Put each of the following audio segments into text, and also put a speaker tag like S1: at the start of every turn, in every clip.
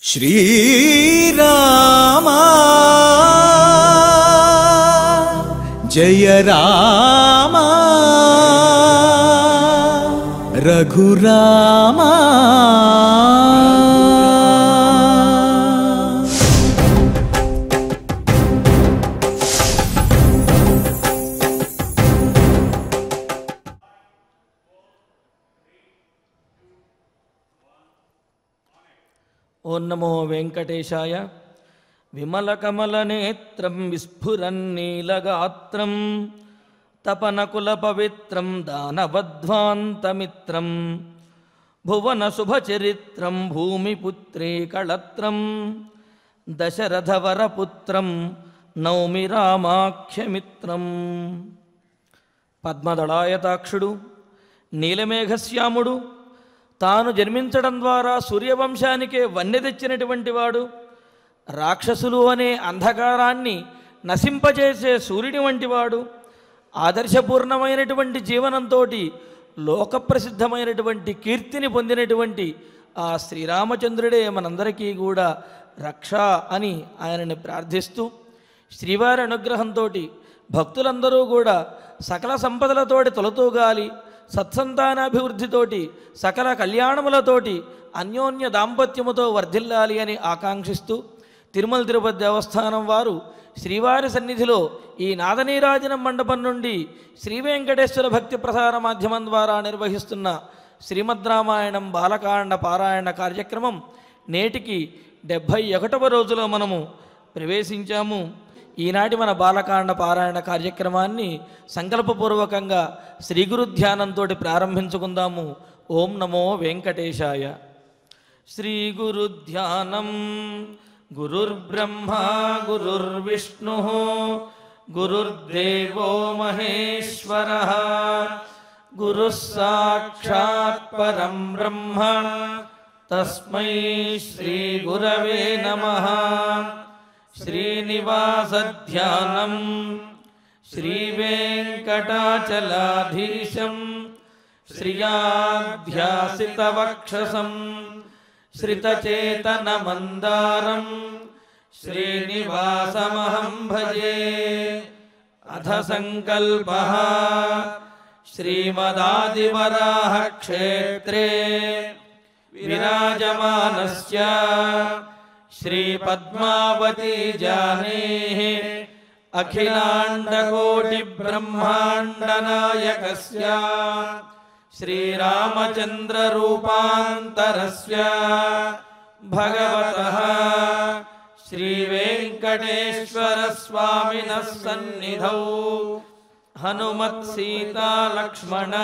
S1: श्रीराम जय राम रघुराम।
S2: ओं नमो वेंकटेशाय। विमलकमलनेत्रं विस्फुरन्नीलगात्रं तपनकुलपवित्रं दानवध्वान्तमित्रं भुवनशुभचरित्रं भूमिपुत्रीकळत्रं दशरथवरपुत्रं नौमि रामाख्यमित्रं। పద్మదళాయతాక్షుడు నీలమేఘశ్యాముడు తాను జన్మించడం ద్వారా సూర్యవంశానికే వన్నె తెచ్చినటువంటి వాడు, రాక్షసులు అనే అంధకారాన్ని నశింపజేసే సూర్యుని వంటివాడు, ఆదర్శపూర్ణమైనటువంటి జీవనంతో లోకప్రసిద్ధమైనటువంటి కీర్తిని పొందినటువంటి ఆ శ్రీరామచంద్రుడే మనందరికీ కూడా రక్ష అని ఆయనని ప్రార్థిస్తూ, శ్రీవారి అనుగ్రహంతో భక్తులందరూ కూడా సకల సంపదలతోటి తొలతూగాలి, సత్సంతానాభివృద్ధితోటి సకల కళ్యాణములతోటి అన్యోన్య దాంపత్యముతో వర్ధిల్లాలి అని ఆకాంక్షిస్తూ తిరుమల తిరుపతి దేవస్థానం వారు శ్రీవారి సన్నిధిలో ఈ నాదనీరాజనం మండపం నుండి శ్రీ వెంకటేశ్వర భక్తి ప్రసార మాధ్యమం ద్వారా నిర్వహిస్తున్న శ్రీమద్ రామాయణం బాలకాండ పారాయణ కార్యక్రమం నేటికి 71వ రోజులో మనము ప్రవేశించాము. ఈనాటి మన బాలకాండ పారాయణ కార్యక్రమాన్ని సంకల్పపూర్వకంగా శ్రీ గురు ధ్యానంతో ప్రారంభించుకుందాము. ఓం నమో వెంకటేశాయ. శ్రీ గురు ధ్యానం. గురుర్బ్రహ్మ గురుర్విష్ణు గురుర్దేవో మహేశ్వరః గురుః సాక్షాత్ పరం బ్రహ్మ తస్మై శ్రీ గురవే నమః. శ్రీనివాసధ్యానం. శ్రీవేంకటాచలాధీశం శ్రియాధ్యాసితవక్షసం శ్రితచేతనమందారం శ్రీనివాసమహం భజే. అథ సంకల్పః. శ్రీమదాదివరాహక్షేత్రే విరాజమానస్య श्रीपद्मावती जानेः अखिलाण्डकोटिब्रह्माण्डनायकस्य श्रीरामचन्द्ररूपान्तरस्य भगवतः श्रीवेङ्कटेश्वरस्वामिनः सन्निधौ हनुमत्सीतालक्ष्मण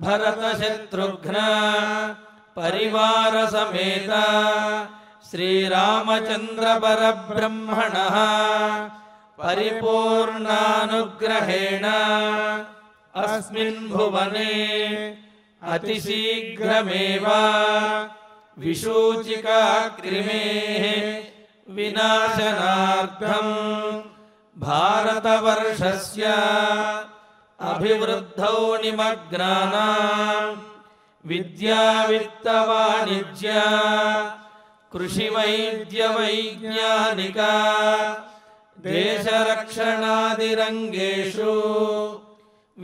S2: भरतशत्रुघ्न परिवारसमेत श्रीरामचन्द्र परब्रह्मणः परिपूर्णानुग्रहेण अस्मिन् भुवने अतिशीघ्रमेव विशूचिकाकृमेः विनाशनार्थं भारतवर्षस्य अभिवृद्धौ निमग्नानां विद्यावित्तवाणिज्य कृषिवैद्यवैज्ञानिक देशरक्षणादिरङ्गेषु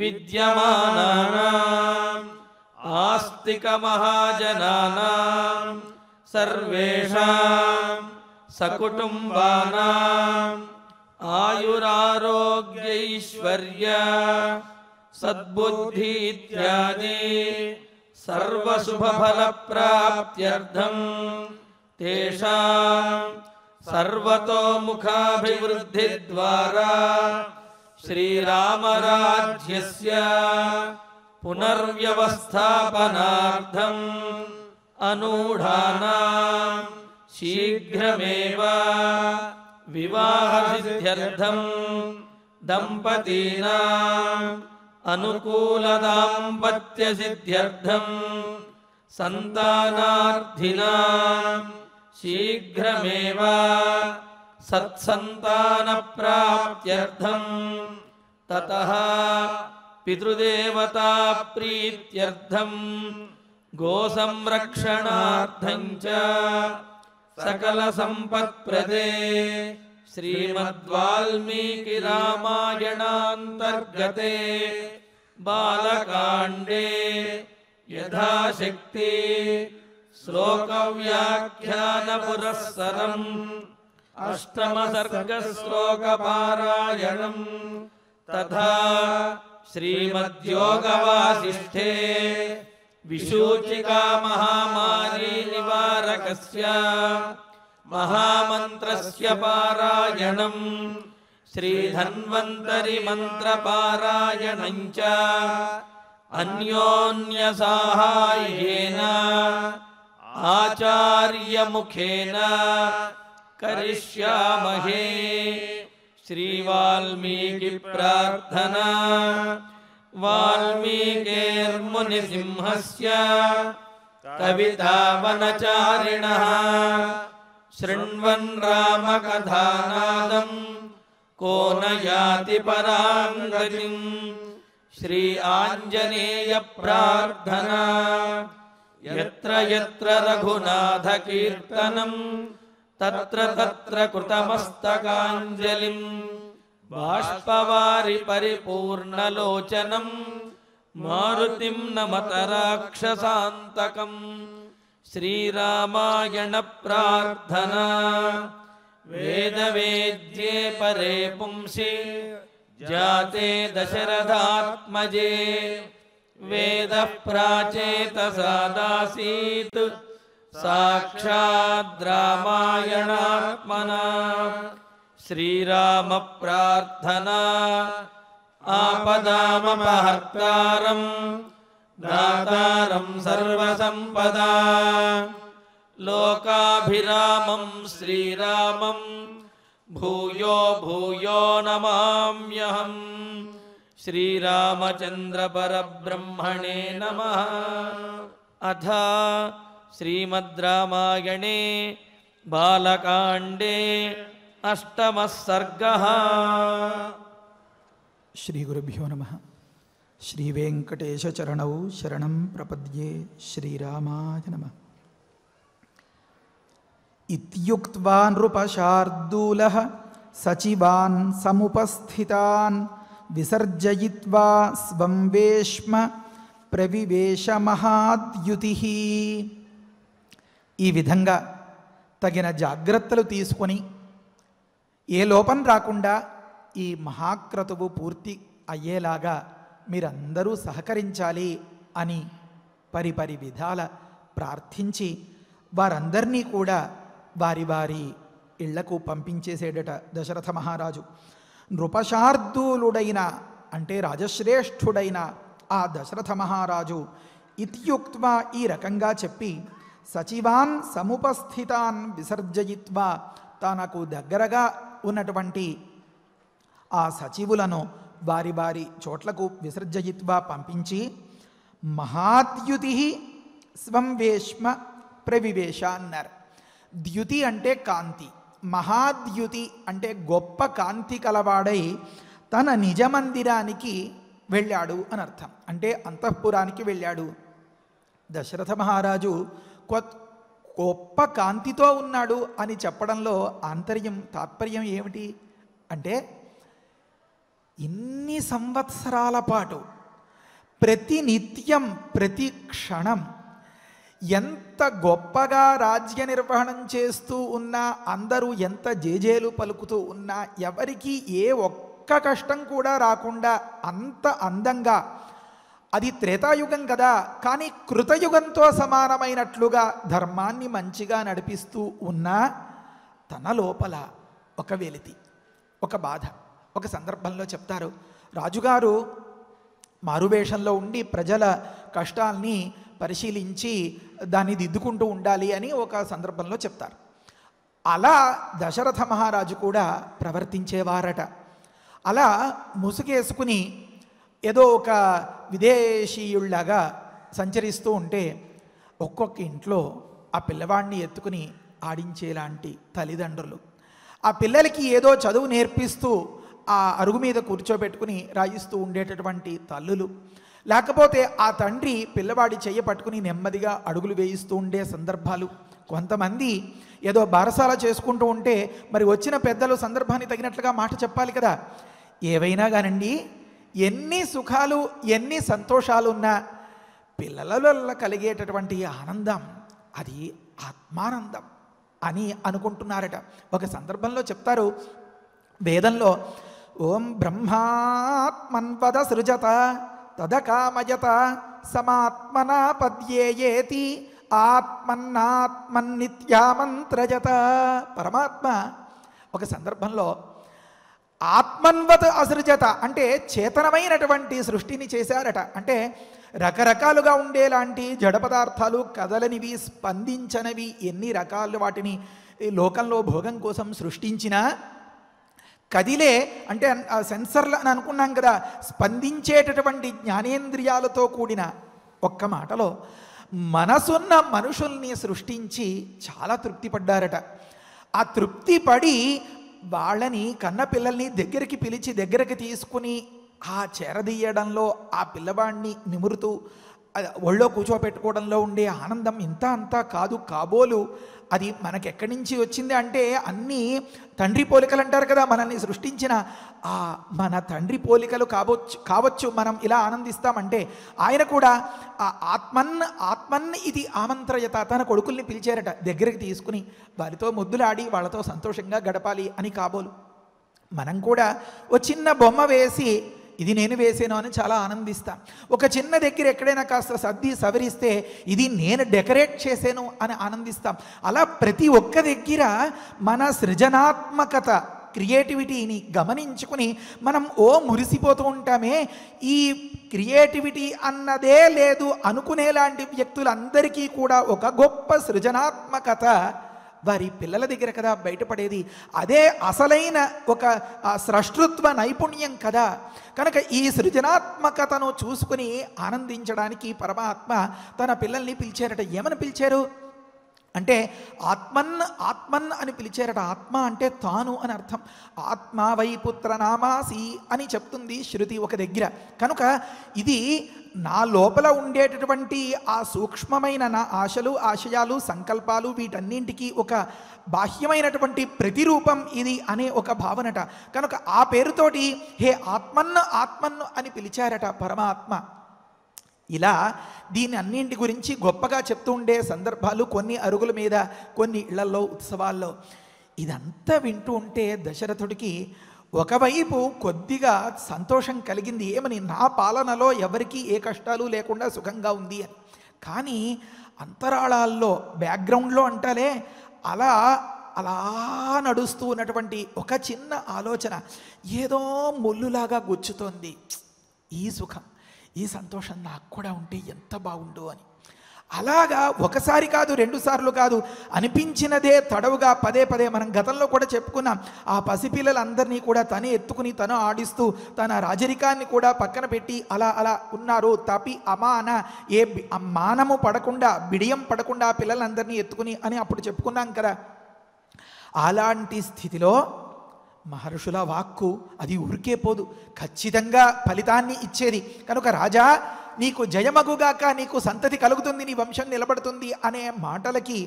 S2: विद्यमानानाम् आस्तिकमहाजनानां सर्वेषां सकुटुम्बानाम् आयुरारोग्यैश्वर्य सद्बुद्धि इत्यादि सर्वशुभफलप्राप्त्यर्थं तेषां सर्वतोमुखाभिवृद्धिद्वारा श्रीरामराज्यस्य पुनर्व्यवस्थापनार्थम् अनूढानां शीघ्रमेव विवाहसिद्ध्यर्थं दम्पतीनाम् अनुकूलदाम्पत्यसिद्ध्यर्थं सन्तानार्थिनां शीघ्रमेव सत्सन्तानप्राप्त्यर्थं ततः पितृदेवताप्रीत्यर्थं गोसंरक्षणार्थं च सकल संपत्प्रदे श्रीमद्वाल्मीकि रामायणान्तर्गते बालकाण्डे यथाशक्ति श्लोकव्याख्यानपुरस्सरम् अष्टमसर्गश्लोकपारायणम् तथा श्रीमद्योगवासिष्ठे विशूचिका महामारी निवारकस्य महामन्त्रस्य पारायणम् श्रीधन्वन्तरि मन्त्रपारायणं च अन्योन्यसाहाय्येन आचार्यमुखेन करिष्यामहे। श्रीवाल्मीकि प्रार्थना। वाल्मीकिर्मुनिसिंहस्य कवितावनचारिणः शृण्वन् रामकथानादम् को न याति परां गतिम्। श्री आञ्जनेय प्रार्थना। यत्र यत्र रघुनाथकीर्तनम् तत्र तत्र कृतमस्तकाञ्जलिम् बाष्पवारि परिपूर्णलोचनम् मारुतिं नमत राक्षसान्तकम्। श्रीरामायण प्रार्थना। वेदवेद्ये परे पुंसि जाते दशरथात्मजे वेदः प्राचेतसादासीत् साक्षाद् रामायणात्मना। श्रीराम प्रार्थना। आपदामपहर्तारं दातारं सर्वसम्पदा लोकाभिरामं श्रीरामं भूयो भूयो नमाम्यहम्। श्रीरामचन्द्र परब्रह्मणे नमः। अथ श्रीमद् रामायणे बालकाण्डे अष्टमः सर्गः।
S3: श्री गुरुभ्यो नमः। श्री वेंकटेश चरणौ शरणं प्रपद्ये। श्रीरामाय नमः। इत्युक्त्वा नृपशार्दूलः सचिवान् समुपस्थितान् विसर्जयित्वा स्वं वेश्म प्रविवेश महाद्युतिः। ఈ విధంగా తగిన జాగ్రత్తలు తీసుకొని ఏ లోపం రాకుండా ఈ మహాక్రతువు పూర్తి అయ్యేలాగా మీరందరూ సహకరించాలి అని పరిపరి విధాల ప్రార్థించి వారందరినీ కూడా వారి వారి ఇళ్లకు పంపించేసేడట దశరథ మహారాజు. నృపశార్దూలుడైన అంటే రాజశ్రేష్ఠుడైన ఆ దశరథ మహారాజు ఇత్యుక్త్వా ఈ రకంగా చెప్పి సచివాన్ సముపస్థితాన్ విసర్జయిత్వా తనకు దగ్గరగా ఉన్నటువంటి ఆ సచివులను వారి వారి చోట్లకు విసర్జయిత్వా పంపించి మహాద్యుతి స్వం వేష్మ ప్రవివేశ అన్నారు. ద్యుతి అంటే కాంతి, మహాద్యుతి అంటే గొప్ప కాంతి కలవాడై తన నిజమందిరానికి వెళ్ళాడు అని అర్థం. అంటే అంతఃపురానికి వెళ్ళాడు. దశరథ మహారాజు గొప్ప కాంతితో ఉన్నాడు అని చెప్పడంలో ఆంతర్యం తాత్పర్యం ఏమిటి అంటే ఇన్ని సంవత్సరాల పాటు ప్రతి నిత్యం ప్రతి క్షణం ఎంత గొప్పగా రాజ్య నిర్వహణం చేస్తూ ఉన్నా, అందరూ ఎంత జేజేలు పలుకుతూ ఉన్నా, ఎవరికి ఏ ఒక్క కష్టం కూడా రాకుండా అంత అందంగా, అది త్రేతాయుగం కదా కానీ కృతయుగంతో సమానమైనట్లుగా ధర్మాన్ని మంచిగా నడిపిస్తూ ఉన్నా తన లోపల ఒక వెలితి, ఒక బాధ. ఒక సందర్భంలో చెప్తారు, రాజుగారు మారువేషంలో ఉండి ప్రజల కష్టాల్ని పరిశీలించి దాన్ని దిద్దుకుంటూ ఉండాలి అని ఒక సందర్భంలో చెప్తారు. అలా దశరథ మహారాజు కూడా ప్రవర్తించేవారట. అలా ముసుగేసుకుని ఏదో ఒక విదేశీయుళ్లాగా సంచరిస్తూ ఉంటే ఒక్కొక్క ఇంట్లో ఆ పిల్లవాడిని ఎత్తుకుని ఆడించేలాంటి తల్లిదండ్రులు, ఆ పిల్లలకి ఏదో చదువు నేర్పిస్తూ ఆ అరుగు మీద కూర్చోబెట్టుకుని రాయిస్తూ ఉండేటటువంటి తల్లులు, లేకపోతే ఆ తండ్రి పిల్లవాడి చెయ్య పట్టుకుని నెమ్మదిగా అడుగులు వేయిస్తూ ఉండే సందర్భాలు, కొంతమంది ఏదో బారసాల చేసుకుంటూ ఉంటే మరి వచ్చిన పెద్దలు సందర్భాన్ని తగినట్లుగా మాట చెప్పాలి కదా. ఏవైనా కానండి, ఎన్ని సుఖాలు ఎన్ని సంతోషాలు ఉన్నా పిల్లల కలిగేటటువంటి ఆనందం అది ఆత్మానందం అని అనుకుంటున్నారట. ఒక సందర్భంలో చెప్తారు వేదంలో, ఓం బ్రహ్మాత్మన్వద సృజత తదకామయత సమాత్మనా పద్యేయేతి ఆత్మన్నాత్మన్నిత్యామంత్రజత. పరమాత్మ ఒక సందర్భంలో ఆత్మన్వత్ అసృజత అంటే చేతనమైనటువంటి సృష్టిని చేశారట. అంటే రకరకాలుగా ఉండేలాంటి జడ పదార్థాలు, కదలనివి, స్పందించనివి, ఎన్ని రకాలు వాటిని లోకంలో భోగం కోసం సృష్టించినా కదిలే అంటే సెన్సర్లు అని అనుకున్నాం కదా, స్పందించేటటువంటి జ్ఞానేంద్రియాలతో కూడిన ఒక్క మాటలో మనసున్న మనుషుల్ని సృష్టించి చాలా తృప్తి పడ్డారట. ఆ తృప్తి పడి వాళ్ళని కన్నపిల్లల్ని దగ్గరికి పిలిచి దగ్గరికి తీసుకుని ఆ చేరదీయడంలో ఆ పిల్లవాడిని నిమురుతూ ఒళ్ళో కూర్చోపెట్టుకోవడంలో ఉండే ఆనందం ఇంత అంతా కాదు కాబోలు. అది మనకెక్కడి నుంచి వచ్చింది అంటే అన్నీ తండ్రి పోలికలు అంటారు కదా. మనల్ని సృష్టించిన ఆ మన తండ్రి పోలికలు కావచ్చు మనం ఇలా ఆనందిస్తామంటే. ఆయన కూడా ఆ ఆత్మన్ ఇది ఆమంత్రయత, తన కొడుకుల్ని పిలిచారట దగ్గరికి తీసుకుని వారితో ముద్దులాడి వాళ్ళతో సంతోషంగా గడపాలి అని కాబోలు. మనం కూడా ఓ చిన్న బొమ్మ వేసి ఇది నేను వేసాను అని చాలా ఆనందిస్తాం. ఒక చిన్న దగ్గర ఎక్కడైనా కాస్త సర్ది సవరిస్తే ఇది నేను డెకరేట్ చేశాను అని ఆనందిస్తాం. అలా ప్రతి ఒక్క దగ్గర మన సృజనాత్మకత, క్రియేటివిటీని గమనించుకుని మనం మురిసిపోతూ ఉంటామే. ఈ క్రియేటివిటీ అన్నదే లేదు అనుకునేలాంటి వ్యక్తులందరికీ కూడా ఒక గొప్ప సృజనాత్మకత వారి పిల్లల దగ్గర కదా బయటపడేది. అదే అసలైన ఒక స్రష్టృత్వ నైపుణ్యం కదా. కనుక ఈ సృజనాత్మకతను చూసుకుని ఆనందించడానికి పరమాత్మ తన పిల్లల్ని పిలిచారట. ఏమని పిలిచారు అంటే ఆత్మన్ అని పిలిచారట. ఆత్మ అంటే తాను అని అర్థం. ఆత్మ వై పుత్ర నామాసి అని చెప్తుంది శృతి ఒక దగ్గర. కనుక ఇది నా లోపల ఉండేటటువంటి ఆ సూక్ష్మమైన నా ఆశలు, ఆశయాలు, సంకల్పాలు వీటన్నింటికి ఒక బాహ్యమైనటువంటి ప్రతిరూపం ఇది అనే ఒక భావనట. కనుక ఆ పేరుతోటి హే ఆత్మన్ అని పిలిచారట పరమాత్మ. ఇలా దీని అన్నింటి గురించి గొప్పగా చెప్తూ ఉండే సందర్భాలు కొన్ని అరుగుల మీద, కొన్ని ఇళ్లలో, ఉత్సవాల్లో. ఇదంతా వింటూ ఉంటే దశరథుడికి ఒకవైపు కొద్దిగా సంతోషం కలిగింది. ఏమని, నా పాలనలో ఎవరికీ ఏ కష్టాలు లేకుండా సుఖంగా ఉంది అని. కానీ అంతరాళాల్లో, బ్యాక్గ్రౌండ్లో అంటాలే అలా నడుస్తూ ఉన్నటువంటి ఒక చిన్న ఆలోచన ఏదో ముల్లులాగా గుచ్చుతోంది. ఈ సుఖం, ఈ సంతోషం నాకు కూడా ఉంటే ఎంత బాగుండు అని. అలాగా ఒకసారి కాదు, 2 సార్లు కాదు, అనిపించినదే తడవుగా పదే మనం గతంలో కూడా చెప్పుకున్నాం. ఆ పసిపిల్లలందరినీ కూడా తనే ఎత్తుకుని తను ఆడిస్తూ తన రాజరికాన్ని కూడా పక్కన పెట్టి అలా ఉన్నారు. తపి అమాన ఏ మానము పడకుండా, బిడియం పడకుండా ఆ పిల్లలందరినీ ఎత్తుకుని అని అప్పుడు చెప్పుకున్నాం కదా. అలాంటి స్థితిలో మహర్షుల వాక్కు అది ఊరికే పోదు, ఖచ్చితంగా ఫలితాన్ని ఇచ్చేది. కనుక రాజా నీకు జయమగుగాక, నీకు సంతతి కలుగుతుంది, నీ వంశం నిలబడుతుంది అనే మాటలకి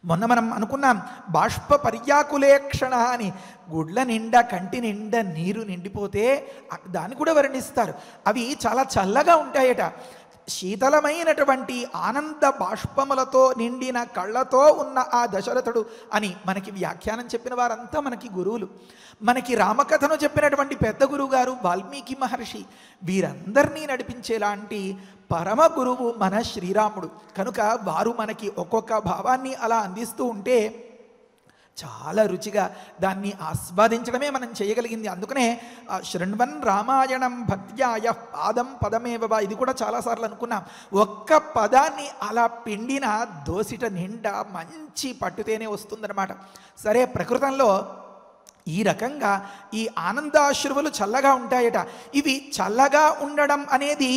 S3: మొన్న మనం అనుకున్నాం బాష్ప పర్యాకులేక్షణ అని. గుడ్ల నిండా, కంటి నిండా నీరు నిండిపోతే దాన్ని కూడా వర్ణిస్తారు. అవి చాలా చల్లగా ఉంటాయట. శీతలమైనటువంటి ఆనంద బాష్పములతో నిండిన కళ్ళతో ఉన్న ఆ దశరథుడు అని మనకి వ్యాఖ్యానం చెప్పిన వారంతా మనకి గురువులు. మనకి రామకథను చెప్పినటువంటి పెద్ద గురువు గారు వాల్మీకి మహర్షి. వీరందరినీ నడిపించేలాంటి పరమ గురువు మన శ్రీరాముడు. కనుక వారు మనకి ఒక్కొక్క భావాన్ని అలా అందిస్తూ ఉంటే చాలా రుచిగా దాన్ని ఆస్వాదించడమే మనం చేయగలిగింది. అందుకనే శృణ్వన్ రామాయణం భక్త్యాయ పాదం పదమేవ, ఇది కూడా చాలాసార్లు అనుకున్నాం. ఒక్క పదాన్ని అలా పిండిన దోసిట నిండా మంచి పట్టుతేనే వస్తుందన్నమాట. సరే, ప్రకృతంలో ఈ రకంగా ఈ ఆనందాశ్రువులు చల్లగా ఉంటాయట. ఇవి చల్లగా ఉండడం అనేది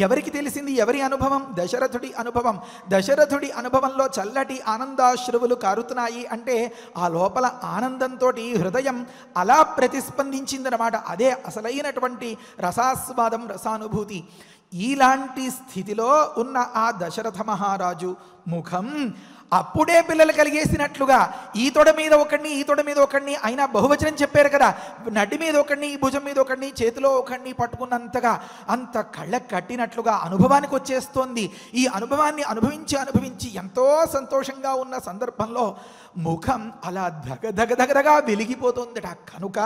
S3: ఎవరికి తెలిసింది? ఎవరి అనుభవం? దశరథుడి అనుభవం. దశరథుడి అనుభవంలో చల్లటి ఆనందాశ్రువులు కారుతున్నాయి అంటే ఆ లోపల ఆనందంతో హృదయం అలా ప్రతిస్పందించిందనమాట. అదే అసలైనటువంటి రసాస్వాదం, రసానుభూతి. ఇలాంటి స్థితిలో ఉన్న ఆ దశరథ మహారాజు ముఖం అప్పుడే పిల్లలు కలిగేసినట్లుగా ఈ తొడ మీద ఒకడిని ఈ తొడ మీద ఒకడిని, అయినా బహువచనం చెప్పారు కదా, నడి మీద ఒకడిని ఈ భుజం మీద ఒకడిని చేతిలో ఒకడిని పట్టుకున్నంతగా అంత కళ్ళకు కట్టినట్లుగా అనుభవానికి వచ్చేస్తోంది. ఈ అనుభవాన్ని అనుభవించి ఎంతో సంతోషంగా ఉన్న సందర్భంలో ముఖం అలా దగదగదగదగా వెలిగిపోతుందట. కనుక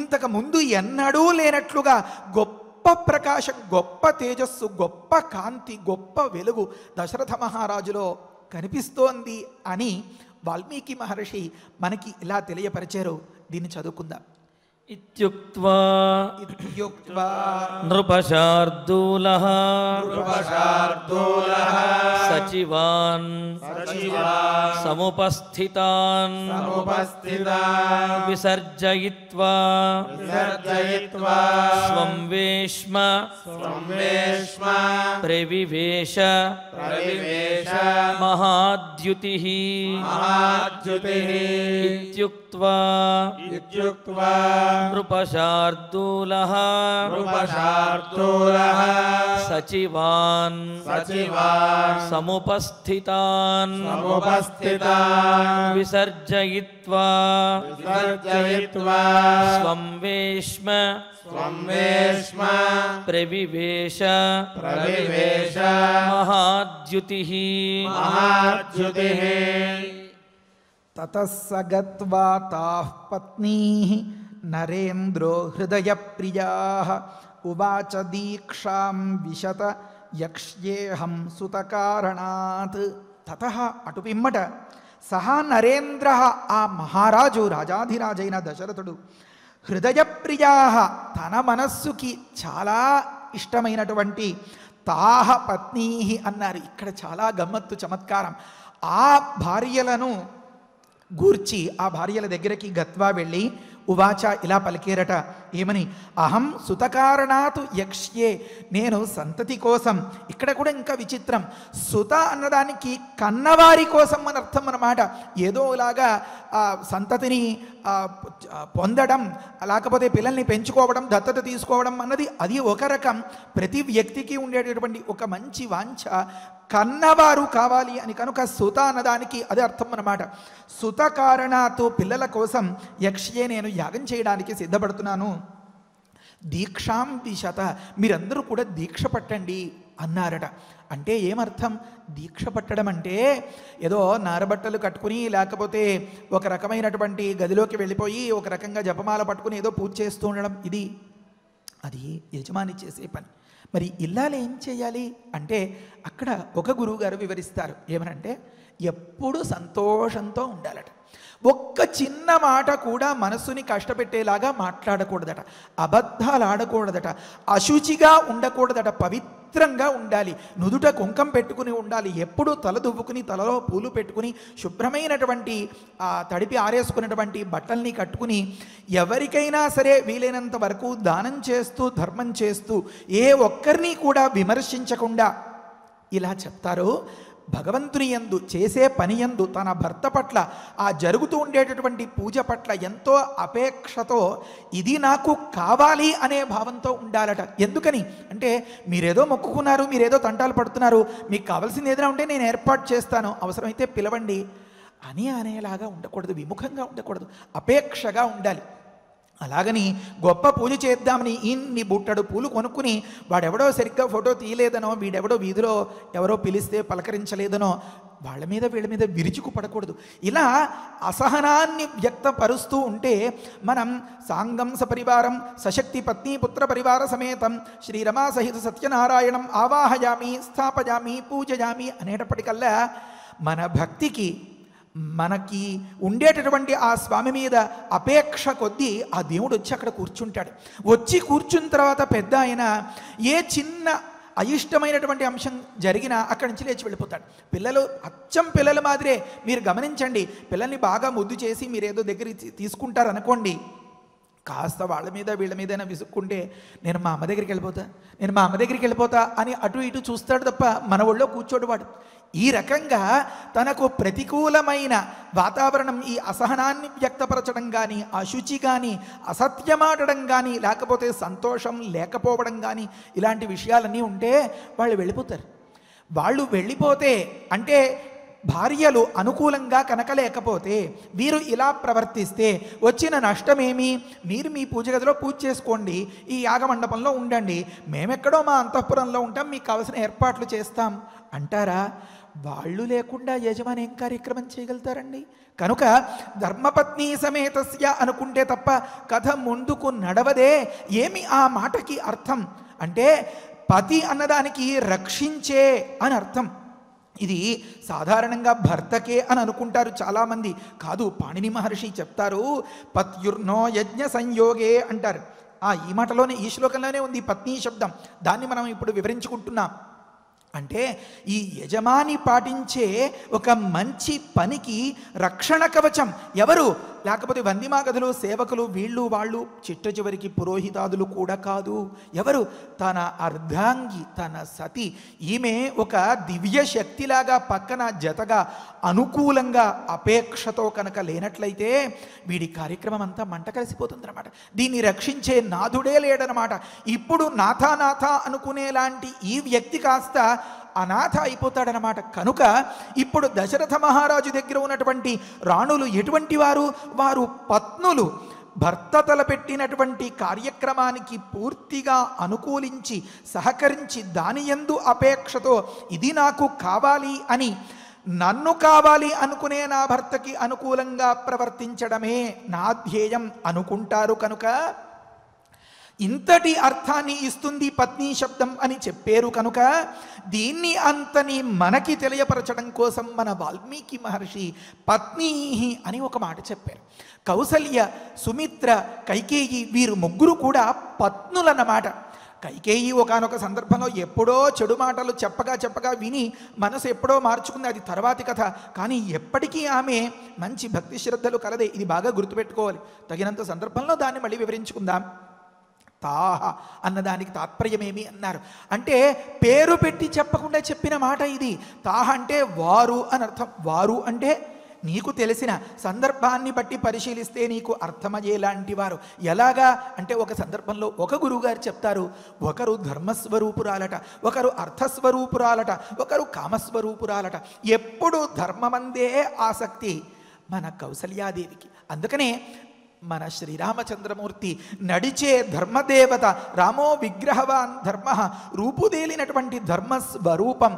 S3: ఇంతకు ముందు ఎన్నడూ లేనట్లుగా గొప్ప ప్రకాశం, గొప్ప తేజస్సు, గొప్ప కాంతి, గొప్ప వెలుగు దశరథ మహారాజులో కనిపిస్తోంది అని వాల్మీకి మహర్షి మనకి ఇలా తెలియపరిచారు. దీన్ని చదువుకుందాం.
S2: ఇత్యుక్త్వా
S1: నృపశార్దూలః
S2: సచివాన్ సముపస్థితాన్ విసర్జయిత్వా స్వం వేష్మ ప్రవివేశ మహాద్యుతిః ఇత్యుక్త్వా నృపశార్దూలః సచివాన్ సముపస్థితాన్ విసర్జయిత్వా స్వం వేష్మ ప్రవివేశ మహాద్యుతిః
S3: తతః స గత్వా తాః పత్నీః నరేంద్రో హృదయ ప్రియాః ఉవాచ దీక్షాం విశత యక్ష్యేహం సుతకారణాత్. తతః అటు పిమ్మట సహా నరేంద్ర, ఆ మహారాజు రాజాధిరాజైన దశరథుడు, హృదయ ప్రియాః తన మనస్సుకి చాలా ఇష్టమైనటువంటి తాహ పత్నీః అన్నారు. ఇక్కడ చాలా గమ్మత్తు చమత్కారం. ఆ భార్యలను గూర్చి ఆ భార్యల దగ్గరికి గత్వా వెళ్ళి ఉవాచ ఇలా పలికేరట. ఏమని? అహం సుతకారణాతు యక్ష్యే, నేను సంతతి కోసం. ఇక్కడ కూడా ఇంకా విచిత్రం, సుత అన్నదానికి కన్నవారి కోసం అని అర్థం అన్నమాట. ఏదో ఇలాగా సంతతిని పొందడం, లేకపోతే పిల్లల్ని పెంచుకోవడం, దత్తత తీసుకోవడం అన్నది అది ఒక రకం. ప్రతి వ్యక్తికి ఉండేటటువంటి ఒక మంచి వాంఛ కన్నవారు కావాలి అని. కనుక సుత అన్నదానికి అదే అర్థం అన్నమాట. సుత కారణాతో పిల్లల కోసం యక్ష్యే, నేను యాగం చేయడానికి సిద్ధపడుతున్నాను. దీక్షాం విశత, మీరందరూ కూడా దీక్ష పట్టండి అన్నారట. అంటే ఏమర్థం? దీక్ష పట్టడం అంటే ఏదో నారబట్టలు కట్టుకుని, లేకపోతే ఒక రకమైనటువంటి గదిలోకి వెళ్ళిపోయి ఒక రకంగా జపమాల పట్టుకుని ఏదో పూజ చేస్తూ ఉండడం, అది యజమాని చేసే పని. మరి ఇల్లాలు ఏం చేయాలి అంటే అక్కడ ఒక గురువుగారు వివరిస్తారు. ఏమనంటే ఎప్పుడు సంతోషంతో ఉండాలట. ఒక్క చిన్న మాట కూడా మనస్సుని కష్టపెట్టేలాగా మాట్లాడకూడదట, అబద్ధాలు ఆడకూడదట, అశుచిగా ఉండకూడదట, పవిత్రంగా ఉండాలి, నుదుట కుంకం పెట్టుకుని ఉండాలి, ఎప్పుడూ తల దువ్వుకుని తలలో పూలు పెట్టుకుని శుభ్రమైనటువంటి తడిపి ఆరేసుకున్నటువంటి బట్టల్ని కట్టుకుని ఎవరికైనా సరే వీలైనంత వరకు దానం చేస్తూ ధర్మం చేస్తూ ఏ ఒక్కరిని కూడా విమర్శించకుండా ఇలా చెప్తారు. భగవంతుని యందు, చేసే పని యందు, తన భర్త పట్ల, ఆ జరుగుతూ ఉండేటటువంటి పూజ పట్ల ఎంతో అపేక్షతో ఇది నాకు కావాలి అనే భావంతో ఉండాలట. ఎందుకని అంటే మీరేదో మొక్కుకున్నారు, మీరేదో తంటాలు పడుతున్నారు, మీకు కావాల్సింది ఏదైనా ఉంటే నేను ఏర్పాటు చేస్తాను, అవసరమైతే పిలవండి అని అనేలాగా ఉండకూడదు, విముఖంగా ఉండకూడదు, అపేక్షగా ఉండాలి. అలాగని గొప్ప పూజ చేద్దామని ఇన్ని బుట్టడు పూలు కొనుక్కుని వాడెవడో సరిగ్గా ఫోటో తీయలేదనో, వీడెవడో వీధిలో ఎవరో పిలిస్తే పలకరించలేదనో వాళ్ళ మీద వీళ్ళ మీద విరుచుకు పడకూడదు. ఇలా అసహనాన్ని వ్యక్తపరుస్తూ ఉంటే మనం సాంగం సపరివారం సశక్తి పత్ని పుత్ర పరివార సమేతం శ్రీరమా సహిత సత్యనారాయణం ఆవాహయామి స్థాపయామి పూజయామి అనేటప్పటికల్లా మన భక్తికి, మనకి ఉండేటటువంటి ఆ స్వామి మీద అపేక్ష కొద్దీ ఆ దేవుడు వచ్చి అక్కడ కూర్చుంటాడు. వచ్చి కూర్చున్న తర్వాత పెద్ద ఆయన ఏ చిన్న అయిష్టమైనటువంటి అంశం జరిగినా అక్కడి నుంచి లేచి వెళ్ళిపోతాడు. పిల్లలు అచ్చం పిల్లల మాదిరే, మీరు గమనించండి. పిల్లల్ని బాగా ముద్దు చేసి మీరేదో దగ్గరికి తీసుకుంటారు అనుకోండి, కాస్త వాళ్ళ మీద వీళ్ళ మీదైనా విసుక్కుంటే నేను మా అమ్మ దగ్గరికి వెళ్ళిపోతా అని అటు ఇటు చూస్తాడు తప్ప మన ఒళ్ళో కూర్చోడు వాడు. ఈ రకంగా తనకు ప్రతికూలమైన వాతావరణం, ఈ అసహనాన్ని వ్యక్తపరచడం కానీ, అశుచి కానీ, అసత్యమాడడం కానీ, లేకపోతే సంతోషం లేకపోవడం కానీ, ఇలాంటి విషయాలన్నీ ఉంటే వాళ్ళు వెళ్ళిపోతారు. వాళ్ళు వెళ్ళిపోతే అంటే భార్యలు అనుకూలంగా కనకలేకపోతే వీరు ఇలా ప్రవర్తిస్తే వచ్చిన నష్టమేమి? మీరు మీ పూజ గదిలో పూజ చేసుకోండి, ఈ యాగమండపంలో ఉండండి, మేమెక్కడో మా అంతఃపురంలో ఉంటాం, మీకు కావలసిన ఏర్పాట్లు చేస్తాం అంటారా? వాళ్ళు లేకుండా యజమాని ఏం కార్యక్రమం చేయగలుగుతారండి? కనుక ధర్మపత్ని సమేతస్య అనుకుంటే తప్ప కథ ముందుకు నడవదే. ఏమి ఆ మాటకి అర్థం అంటే పతి అన్నదానికి రక్షించే అని అర్థం. ఇది సాధారణంగా భర్తకే అని అనుకుంటారు చాలామంది. కాదు, పాణిని మహర్షి చెప్తారు పత్యుర్నో యజ్ఞ సంయోగే అంటారు. ఈ మాటలోనే, ఈ శ్లోకంలోనే ఉంది పత్ని శబ్దం. దాన్ని మనం ఇప్పుడు వివరించుకుంటున్నాం. అంటే ఈ యజమాని పాటించే ఒక మంచి పనికి రక్షణ కవచం ఎవరు? లేకపోతే వందిమాగధులు, సేవకులు, వీళ్ళు వాళ్ళు, చిట్ట చివరికి పురోహితాదులు కూడా కాదు. ఎవరు? తన అర్ధాంగి, తన సతి. ఈమె ఒక దివ్య శక్తిలాగా పక్కన జతగా అనుకూలంగా అపేక్షతో కనుక లేనట్లయితే వీడి కార్యక్రమం అంతా మంట కలిసిపోతుందన్నమాట. దీన్ని రక్షించే నాథుడే లేడనమాట. ఇప్పుడు నాథ అనుకునేలాంటి ఈ వ్యక్తి కాస్త అనాథ అయిపోతాడనమాట. కనుక ఇప్పుడు దశరథ మహారాజు దగ్గర ఉన్నటువంటి రాణులు ఎటువంటి వారు? వారు పత్నులు. భర్త తలపెట్టినటువంటి కార్యక్రమానికి పూర్తిగా అనుకూలించి సహకరించి దాని యందు అపేక్షతో ఇది నాకు కావాలి అని, నన్ను కావాలి అనుకునే నా భర్తకి అనుకూలంగా ప్రవర్తించడమే నా ధ్యేయం అనుకుంటారు. కనుక ఇంతటి అర్థాన్ని ఇస్తుంది పత్ని శబ్దం అని చెప్పారు. కనుక దీన్ని అంతని మనకి తెలియపరచడం కోసం మన వాల్మీకి మహర్షి పత్ని అని ఒక మాట చెప్పారు. కౌసల్య, సుమిత్ర, కైకేయి వీరు ముగ్గురు కూడా పత్నులన్నమాట. కైకేయి ఒకానొక సందర్భంలో ఎప్పుడో చెడు మాటలు చెప్పగా విని మనసు ఎప్పుడో మార్చుకుంది, అది తర్వాతి కథ. కానీ ఎప్పటికీ ఆమె మంచి భక్తి శ్రద్ధలు కలదే. ఇది బాగా గుర్తుపెట్టుకోవాలి. తగినంత సందర్భంలో దాన్ని మళ్ళీ వివరించుకుందాం. తాహ అన్నదానికి తాత్పర్యమేమి అన్నారు అంటే పేరు పెట్టి చెప్పకుండా చెప్పిన మాట ఇది. తాహ అంటే వారు అని అర్థం. వారు అంటే నీకు తెలిసిన సందర్భాన్ని బట్టి పరిశీలిస్తే నీకు అర్థమయ్యేలాంటి వారు. ఎలాగా అంటే ఒక సందర్భంలో ఒక గురువుగారు చెప్తారు, ఒకరు ధర్మస్వరూపురాలట, ఒకరు అర్థస్వరూపురాలట, ఒకరు కామస్వరూపురాలట. ఎప్పుడు ధర్మమందే ఆసక్తి మన కౌసల్యాదేవికి. అందుకనే మన శ్రీరామచంద్రమూర్తి నడిచే ధర్మదేవత, రామో విగ్రహవాన్ ధర్మ, రూపుదేలినటువంటి ధర్మస్వరూపం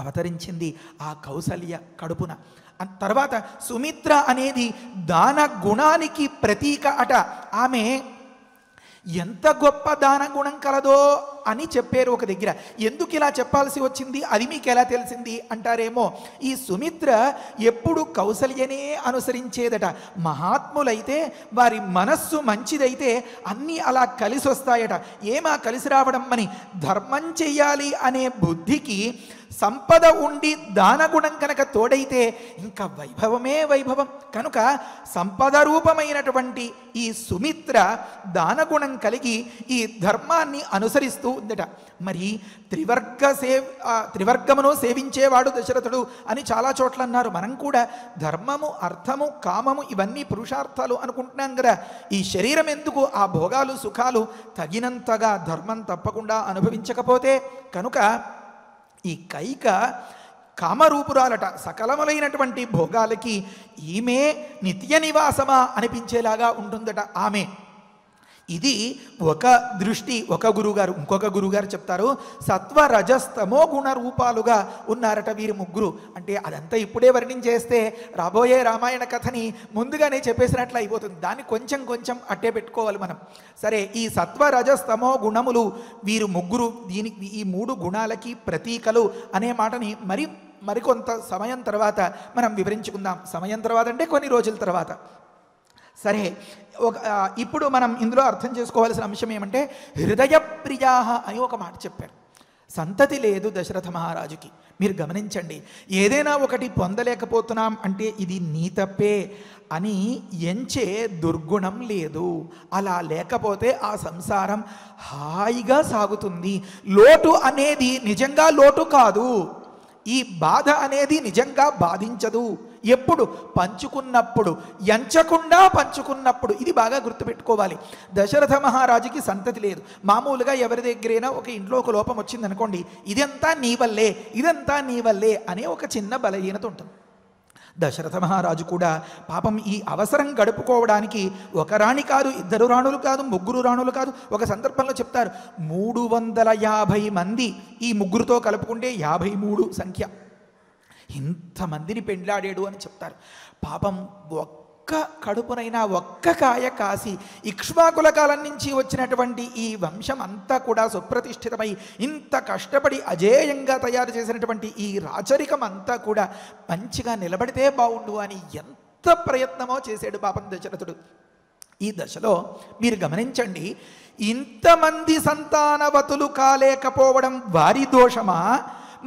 S3: అవతరించింది ఆ కౌసల్య కడుపున. తర్వాత సుమిత్ర అనేది దాన గుణానికి ప్రతీక అట. ఆమె ఎంత గొప్ప దాన గుణం కలదో అని చెప్పారు ఒక దగ్గర. ఎందుకు ఇలా చెప్పాల్సి వచ్చింది, అది మీకు ఎలా తెలిసింది అంటారేమో. ఈ సుమిత్ర ఎప్పుడు కౌసల్యనే అనుసరించేదట. మహాత్ములైతే వారి మనస్సు మంచిదైతే అన్నీ అలా కలిసి వస్తాయట. ఏమా కలిసి రావడం అని, ధర్మం చెయ్యాలి అనే బుద్ధికి సంపద ఉండి దానగుణం కనుక తోడైతే ఇంకా వైభవమే వైభవం. కనుక సంపద రూపమైనటువంటి ఈ సుమిత్ర దానగుణం కలిగి ఈ ధర్మాన్ని అనుసరిస్తూ ఉందట. మరి త్రివర్గమును సేవించేవాడు దశరథుడు అని చాలా చోట్ల అన్నారు. మనం కూడా ధర్మము, అర్థము, కామము ఇవన్నీ పురుషార్థాలు అనుకుంటున్నాం కదా. ఈ శరీరం ఎందుకు? ఆ భోగాలు, సుఖాలు తగినంతగా ధర్మం తప్పకుండా అనుభవించకపోతే. కనుక ఈ కైక కామరూపురాలట. సకలములైనటువంటి భోగాలకి ఈమె నిత్య నివాసమా అనిపించేలాగా ఉంటుందట ఆమె. ఇది ఒక దృష్టి. ఒక గురుగారు. ఇంకొక గురుగారు చెప్తారు సత్వ రజస్తమో గుణ రూపాలుగా ఉన్నారట వీరు ముగ్గురు. అంటే అదంతా ఇప్పుడే వర్ణించేస్తే రాబోయే రామాయణ కథని ముందుగానే చెప్పేసినట్లు అయిపోతుంది. దాన్ని కొంచెం అట్టే పెట్టుకోవాలి మనం. సరే, ఈ సత్వ రజస్తమో గుణములు వీరు ముగ్గురు, దీనికి ఈ మూడు గుణాలకి ప్రతీకలు అనే మాటని మరికొంత సమయం తర్వాత మనం వివరించుకుందాం. సమయం తర్వాత అంటే కొన్ని రోజుల తర్వాత. సరే, ఇప్పుడు మనం ఇందులో అర్థం చేసుకోవాల్సిన అంశం ఏమంటే హృదయ ప్రియా అని ఒక మాట చెప్పారు. సంతతి లేదు దశరథ మహారాజుకి. మీరు గమనించండి, ఏదైనా ఒకటి పొందలేకపోతున్నాం అంటే ఇది నీ తప్పే అని ఎంచే దుర్గుణం లేదు. అలా లేకపోతే ఆ సంసారం హాయిగా సాగుతుంది. లోటు అనేది నిజంగా లోటు కాదు. ఈ బాధ అనేది నిజంగా బాధించదు. ఎప్పుడు? పంచుకున్నప్పుడు, ఎంచకుండా పంచుకున్నప్పుడు. ఇది బాగా గుర్తుపెట్టుకోవాలి. దశరథ మహారాజుకి సంతతి లేదు. మామూలుగా ఎవరి దగ్గరైనా ఒక ఇంట్లో ఒక లోపం వచ్చిందనుకోండి, ఇదంతా నీ వల్లే, ఇదంతా నీ వల్లే అనే ఒక చిన్న బలహీనత ఉంటుంది. దశరథ మహారాజు కూడా పాపం ఈ అవసరం గడుపుకోవడానికి ఒక రాణి కాదు, ఇద్దరు రాణులు కాదు, ముగ్గురు రాణులు కాదు. ఒక సందర్భంలో చెప్తారు 350 మంది, ఈ ముగ్గురుతో కలుపుకుంటే 53 సంఖ్య, ఇంతమందిని పెండ్లాడాడు అని చెప్తారు. పాపం ఒక్క కడుపునైనా ఒక్క కాయ కాసి ఇక్ష్వాకుల కాలం నుంచి వచ్చినటువంటి ఈ వంశం అంతా కూడా సుప్రతిష్ఠితమై ఇంత కష్టపడి అజేయంగా తయారు చేసినటువంటి ఈ రాచరికం అంతా కూడా మంచిగా నిలబడితే బాగుండు అని ఎంత ప్రయత్నమో చేశాడు పాపం దశరథుడు. ఈ దశలో మీరు గమనించండి, ఇంతమంది సంతానవతులు కాలేకపోవడం వారి దోషమా,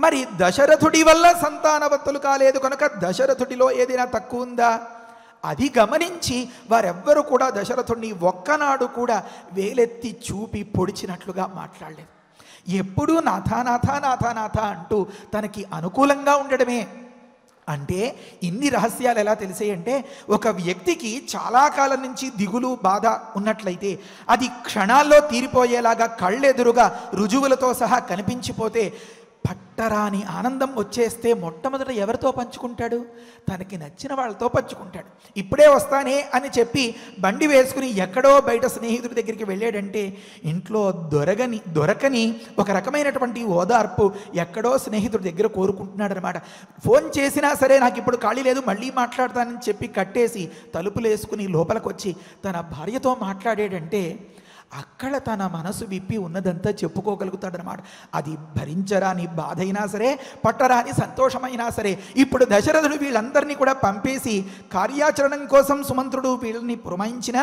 S3: మరి దశరథుడి వల్ల సంతానవతులు కాలేదు కనుక దశరథుడిలో ఏదైనా తక్కువ ఉందా? అది గమనించి వారెవ్వరూ కూడా దశరథుడిని ఒక్కనాడు కూడా వేలెత్తి చూపి పొడిచినట్లుగా మాట్లాడలేదు. ఎప్పుడూ నాథా నాథా నాథా నాథా అంటూ తనకి అనుకూలంగా ఉండడమే. అంటే ఇన్ని రహస్యాలు ఎలా తెలిసాయంటే, ఒక వ్యక్తికి చాలా కాలం నుంచి దిగులు బాధ ఉన్నట్లయితే అది క్షణాల్లో తీరిపోయేలాగా కళ్ళెదురుగా రుజువులతో సహా కనిపించిపోతే పట్టరాని ఆనందం వచ్చేస్తే మొట్టమొదట ఎవరితో పంచుకుంటాడు? తనకి నచ్చిన వాళ్ళతో పంచుకుంటాడు. ఇప్పుడే వస్తానే అని బండి వేసుకుని ఎక్కడో బయట స్నేహితుడి దగ్గరికి వెళ్ళాడంటే ఇంట్లో దొరకని ఒక రకమైనటువంటి ఓదార్పు ఎక్కడో స్నేహితుడి దగ్గర కోరుకుంటున్నాడు అనమాట. ఫోన్ చేసినా సరే నాకు ఇప్పుడు ఖాళీ లేదు, మళ్ళీ మాట్లాడతానని చెప్పి కట్టేసి తలుపులు వేసుకుని లోపలికి వచ్చి తన భార్యతో మాట్లాడాడంటే అక్కడ తన మనసు విప్పి ఉన్నదంతా చెప్పుకోగలుగుతాడనమాట. అది భరించరాని బాధ అయినా సరే, పట్టరాని సంతోషమైనా సరే. ఇప్పుడు దశరథుడు వీళ్ళందరినీ కూడా పంపేసి కార్యాచరణం కోసం సుమంత్రుడు వీళ్ళని పురమాయించిన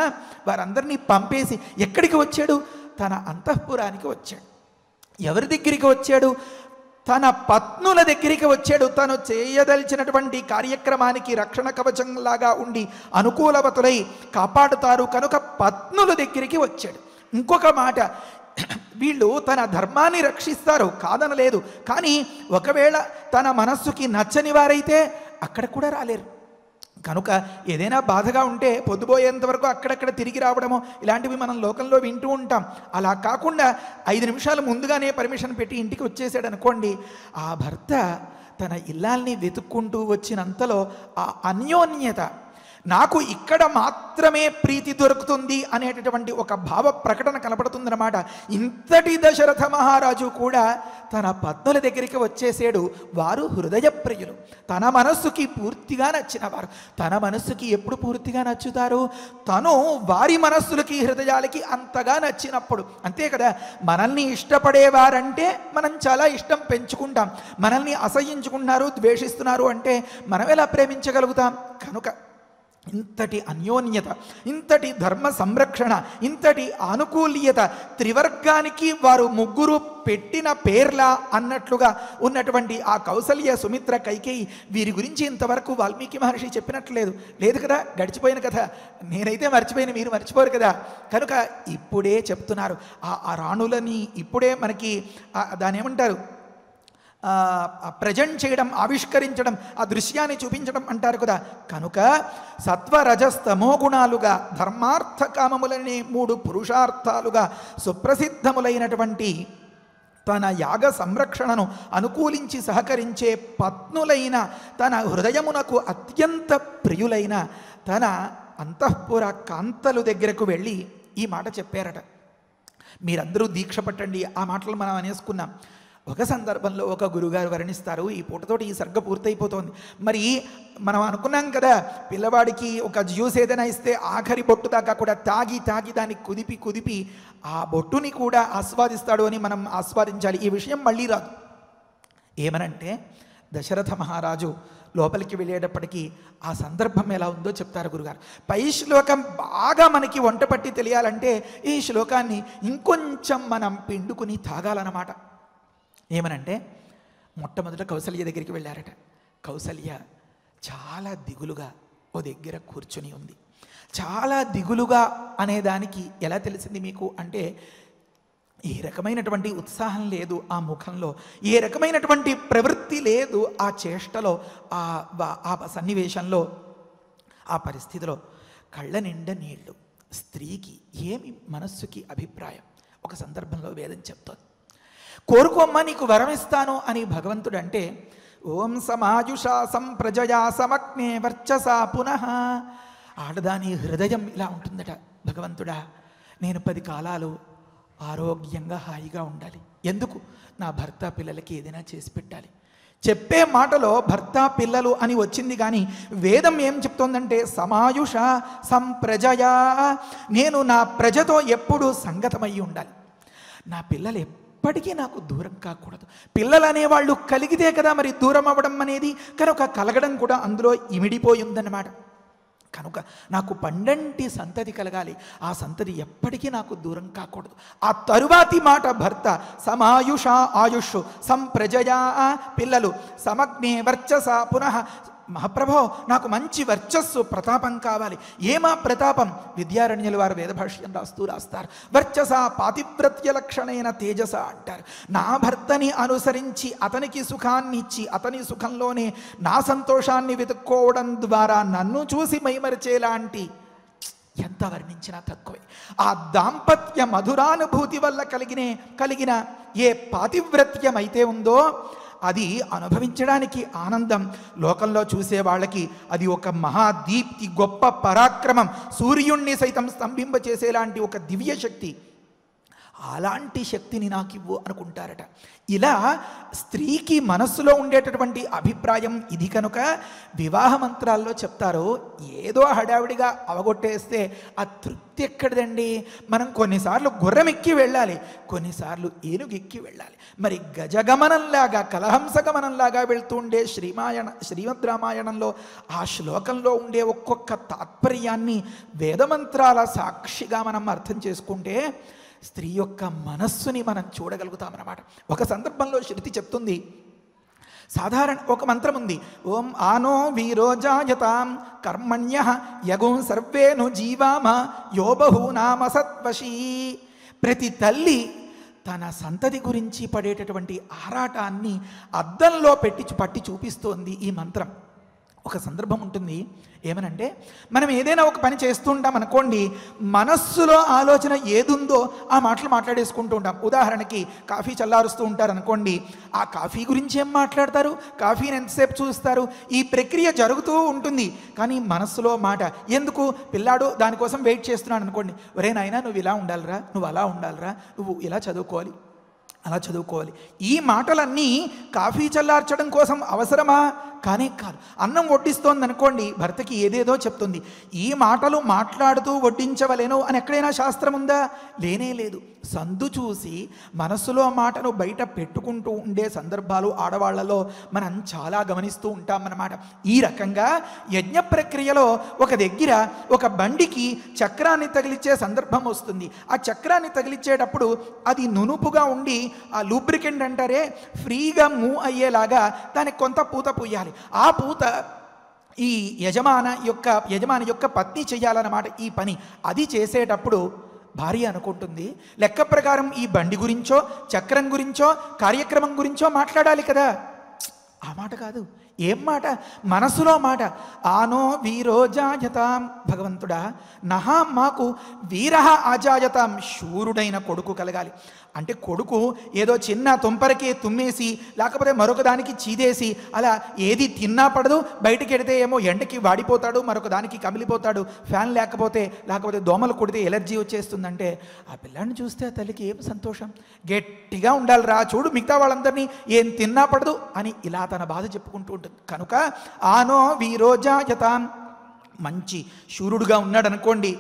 S3: వారందరినీ పంపేసి ఎక్కడికి వచ్చాడు? తన అంతఃపురానికి వచ్చాడు. ఎవరి దగ్గరికి వచ్చాడు? తన పత్నుల దగ్గరికి వచ్చాడు. తను చేయదలిచినటువంటి కార్యక్రమానికి రక్షణ కవచంలాగా ఉండి అనుకూలవతులై కాపాడుతారు కనుక పత్నుల దగ్గరికి వచ్చాడు. ఇంకొక మాట, వీళ్ళు తన ధర్మాన్ని రక్షిస్తారు కాదనలేదు, కానీ ఒకవేళ తన మనస్సుకి నచ్చని వారైతే అక్కడ కూడా రాలేరు. కనుక ఏదైనా బాధగా ఉంటే పొద్దుపోయేంత వరకు అక్కడక్కడ తిరిగి రావడమో ఇలాంటివి మనం లోకంలో వింటూ ఉంటాం. అలా కాకుండా 5 నిమిషాలు ముందుగానే పర్మిషన్ పెట్టి ఇంటికి వచ్చేసాడు అనుకోండి, ఆ భర్త తన ఇల్లాల్ని వెతుక్కుంటూ వచ్చినంతలో ఆ అన్యోన్యత, నాకు ఇక్కడ మాత్రమే ప్రీతి దొరుకుతుంది అనేటటువంటి ఒక భావ ప్రకటన కనపడుతుందన్నమాట. ఇంతటి దశరథ మహారాజు కూడా తన పత్నుల దగ్గరికి వచ్చేసాడు. వారు హృదయ ప్రియులు, తన మనస్సుకి పూర్తిగా నచ్చినవారు. తన మనస్సుకి ఎప్పుడు పూర్తిగా నచ్చుతారు? తను వారి మనస్సులకి హృదయాలకి అంతగా నచ్చినప్పుడు. అంతే కదా, మనల్ని ఇష్టపడేవారంటే మనం చాలా ఇష్టం పెంచుకుంటాం. మనల్ని అసహ్యించుకుంటున్నారు, ద్వేషిస్తున్నారు అంటే మనం ఎలా ప్రేమించగలుగుతాం? కనుక ఇంతటి అన్యోన్యత, ఇంతటి ధర్మ సంరక్షణ, ఇంతటి ఆనుకూల్యత త్రివర్గానికి వారు ముగ్గురు పెట్టిన పేర్లా అన్నట్లుగా ఉన్నటువంటి ఆ కౌసల్య, సుమిత్ర, కైకేయి వీరి గురించి ఇంతవరకు వాల్మీకి మహర్షి చెప్పినట్లేదు లేదు కదా, గడిచిపోయిన కథ. నేనైతే మర్చిపోయిన, మీరు మర్చిపోరు కదా. కనుక ఇప్పుడే చెప్తున్నారు. ఆ రాణులని ఇప్పుడే మనకి దాని ఏమంటారు, ప్రజెంట్ చేయడం, ఆవిష్కరించడం, ఆ దృశ్యాన్ని చూపించడం అంటారు కదా. కనుక సత్వరజస్తమో గుణాలుగా ధర్మార్థ కామములనే 3 పురుషార్థాలుగా సుప్రసిద్ధములైనటువంటి తన యాగ సంరక్షణను అనుకూలించి సహకరించే పత్నులైన, తన హృదయమునకు అత్యంత ప్రియులైన తన అంతఃపుర కాంతలు దగ్గరకు వెళ్ళి ఈ మాట చెప్పారట. మీరందరూ దీక్ష పట్టండి. ఆ మాటలు మనం అనేసుకున్నాం. ఒక సందర్భంలో ఒక గురుగారు వర్ణిస్తారు, ఈ పూటతోటి ఈ సర్గ పూర్తయిపోతుంది. మరి మనం అనుకున్నాం కదా, పిల్లవాడికి ఒక జ్యూస్ ఏదైనా ఇస్తే ఆఖరి బొట్టు దాకా కూడా తాగి దాన్ని కుదిపి ఆ బొట్టుని కూడా ఆస్వాదిస్తాడు అని మనం ఆస్వాదించాలి. ఈ విషయం మళ్ళీ రాదు. ఏమనంటే, దశరథ మహారాజు లోపలికి వెళ్ళేటప్పటికీ ఆ సందర్భం ఎలా ఉందో చెప్తారు గురుగారు. పై శ్లోకం బాగా మనకి వంట పట్టి తెలియాలంటే ఈ శ్లోకాన్ని ఇంకొంచెం మనం పిండుకుని తాగాలన్నమాట. ఏమనంటే, మొట్టమొదట కౌసల్య దగ్గరికి వెళ్ళారట. కౌసల్య చాలా దిగులుగా ఓ దగ్గర కూర్చుని ఉంది. చాలా దిగులుగా అనేదానికి ఎలా తెలిసింది మీకు అంటే, ఏ రకమైనటువంటి ఉత్సాహం లేదు ఆ ముఖంలో, ఏ రకమైనటువంటి ప్రవృత్తి లేదు ఆ చేష్టలో, ఆ సన్నివేశంలో, ఆ పరిస్థితిలో. కళ్ళ నిండా నీళ్లు. స్త్రీకి ఏమి మనస్సుకి అభిప్రాయం? ఒక సందర్భంలో వేదం చెప్తోంది, కోరుకోమ్మా నీకు వరం ఇస్తాను అని భగవంతుడు అంటే, ఓం సమాయుషా సంప్రజయా సమగ్నే వర్చసా పునః. ఆడదాని హృదయం ఇలా ఉంటుందట, భగవంతుడా నేను 10 కాలాలు ఆరోగ్యంగా హాయిగా ఉండాలి. ఎందుకు? నా భర్త పిల్లలకి ఏదైనా చేసి పెట్టాలి. చెప్పే మాటలో భర్త పిల్లలు అని వచ్చింది, కానీ వేదం ఏం చెప్తోందంటే సమాయుష సంప్రజయా, నేను నా ప్రజతో ఎప్పుడూ సంగతమయ్యి ఉండాలి. నా పిల్లలు ఎప్పటికీ నాకు దూరం కాకూడదు. పిల్లలు అనేవాళ్ళు కలిగితే కదా మరి దూరం అవ్వడం అనేది, కనుక కలగడం కూడా అందులో ఇమిడిపోయి ఉందన్నమాట. కనుక నాకు పండంటి సంతతి కలగాలి, ఆ సంతతి ఎప్పటికీ నాకు దూరం కాకూడదు. ఆ తరువాతి మాట భర్త సమాయుష ఆయుష్ సంప్రజయా, పిల్లలు సమగ్నే వర్చస పునః. మహాప్రభో నాకు మంచి వర్చస్సు ప్రతాపం కావాలి. ఏమా ప్రతాపం? విద్యారణ్యుల వారు వేదభాష్యం రాస్తారు, వర్చస పాతివ్రత్య లక్షణైన తేజస అంటారు. నా భర్తని అనుసరించి అతనికి సుఖాన్ని ఇచ్చి అతని సుఖంలోనే నా సంతోషాన్ని వెతుక్కోవడం ద్వారా నన్ను చూసి మైమరిచేలాంటి, ఎంత వర్ణించినా తక్కువే. ఆ దాంపత్య మధురానుభూతి వల్ల కలిగిన ఏ పాతివ్రత్యం అయితే ఉందో అది అనుభవించడానికి ఆనందం. లోకంలో చూసే వాళ్ళకి అది ఒక మహాదీప్తి, గొప్ప పరాక్రమం, సూర్యుణ్ణి సైతం స్తంభింపచేసేలాంటి ఒక దివ్య శక్తి. అలాంటి శక్తిని నాకు ఇవ్వు అనుకుంటారట. ఇలా స్త్రీకి మనస్సులో ఉండేటటువంటి అభిప్రాయం ఇది. కనుక వివాహ మంత్రాల్లో చెప్తారు, ఏదో హడావిడిగా అవగొట్టేస్తే ఆ తృప్తి ఎక్కడిదండి? మనం కొన్నిసార్లు గుర్రమెక్కి వెళ్ళాలి, కొన్నిసార్లు ఏనుగెక్కి వెళ్ళాలి. మరి గజగమనంలాగా, కలహంస గమనంలాగా వెళ్తూ ఉండే శ్రీమద్ రామాయణంలో ఆ శ్లోకంలో ఉండే ఒక్కొక్క తాత్పర్యాన్ని వేదమంత్రాల సాక్షిగా మనం అర్థం చేసుకుంటే స్త్రీ యొక్క మనస్సుని మనం చూడగలుగుతామన్నమాట. ఒక సందర్భంలో శృతి చెప్తుంది, సాధారణ ఒక మంత్రం ఉంది, ఓం ఆనో వీరో జాయతాం కర్మణ్యః యగుం సర్వేను జీవామ యో బహూనామ సత్వశీ. ప్రతి తల్లి తన సంతతి గురించి పడేటటువంటి ఆరాటాన్ని అద్దంలో పట్టి చూపిస్తోంది ఈ మంత్రం. ఒక సందర్భం ఉంటుంది, ఏమనంటే మనం ఏదైనా ఒక పని చేస్తూ ఉంటాం అనుకోండి, మనస్సులో ఆలోచన ఏదుందో ఆ మాటలు మాట్లాడేసుకుంటూ ఉంటాం. ఉదాహరణకి కాఫీ చల్లారుస్తూ ఉంటారు అనుకోండి, ఆ కాఫీ గురించి ఏం మాట్లాడతారు, కాఫీని ఎంతసేపు చూస్తారు, ఈ ప్రక్రియ జరుగుతూ ఉంటుంది. కానీ మనస్సులో మాట ఎందుకు, పిల్లాడు దానికోసం వెయిట్ చేస్తున్నాడు అనుకోండి, ఒరే నాయనా నువ్వు ఇలా ఉండాలిరా, నువ్వు అలా ఉండాలిరా, నువ్వు ఇలా చదువుకోవాలి, అలా చదువుకోవాలి. ఈ మాటలన్నీ కాఫీ చల్లార్చడం కోసం అవసరమా? కానే కాదు. అన్నం వడ్డిస్తోంది అనుకోండి, భర్తకి ఏదేదో చెప్తుంది, ఈ మాటలు మాట్లాడుతూ వడ్డించవలేను అని ఎక్కడైనా శాస్త్రం ఉందా? లేనే లేదు. సందు చూసి మనస్సులో మాటను బయట పెట్టుకుంటూ ఉండే సందర్భాలు ఆడవాళ్లలో మనం చాలా గమనిస్తూ ఉంటామన్నమాట. ఈ రకంగా యజ్ఞ ప్రక్రియలో ఒక దగ్గర ఒక బండికి చక్రాన్ని తగిలిచ్చే సందర్భం వస్తుంది. ఆ చక్రాన్ని తగిలిచ్చేటప్పుడు అది నునుపుగా ఉండి, ఆ లూబ్రికెంట్ అంటారే, ఫ్రీగా మూవ్ అయ్యేలాగా దానికి కొంత పూత పూయాలి. ఆ పూత ఈ యజమాని యొక్క పత్ని చెయ్యాలన్నమాట ఈ పని. అది చేసేటప్పుడు భార్య అనుకుంటుంది, లెక్క ప్రకారం ఈ బండి గురించో చక్రం గురించో కార్యక్రమం గురించో మాట్లాడాలి కదా. ఆ మాట కాదు. ఏం మాట? మనసులో మాట. ఆనో వీరో జాయతాం, భగవంతుడా నహా మాకు వీరహ ఆజాయతాం, శూరుడైన కొడుకు కలగాలి. అంటే కొడుకు ఏదో చిన్న తుంపరకి తుమ్మేసి లేకపోతే మరొక దానికి చీదేసి అలా ఏది తిన్నా పడదు, బయటికి వెడితే ఏమో ఎండకి వాడిపోతాడు, మరొక దానికి కమిలిపోతాడు, ఫ్యాన్ లేకపోతే దోమలు కొడితే ఎలర్జీ వచ్చేస్తుందంటే ఆ పిల్లాడిని చూస్తే ఆ తల్లికి ఏం సంతోషం. గట్టిగా ఉండాలి రా, చూడు మిగతా వాళ్ళందరినీ ఏం తిన్నా పడదు అని ఇలా తన బాధ చెప్పుకుంటూ ఉంటుంది. కనుక ఆనో వీరోజాయతాం, మంచి శూరుడుగా ఉన్నాడు అనుకోండి,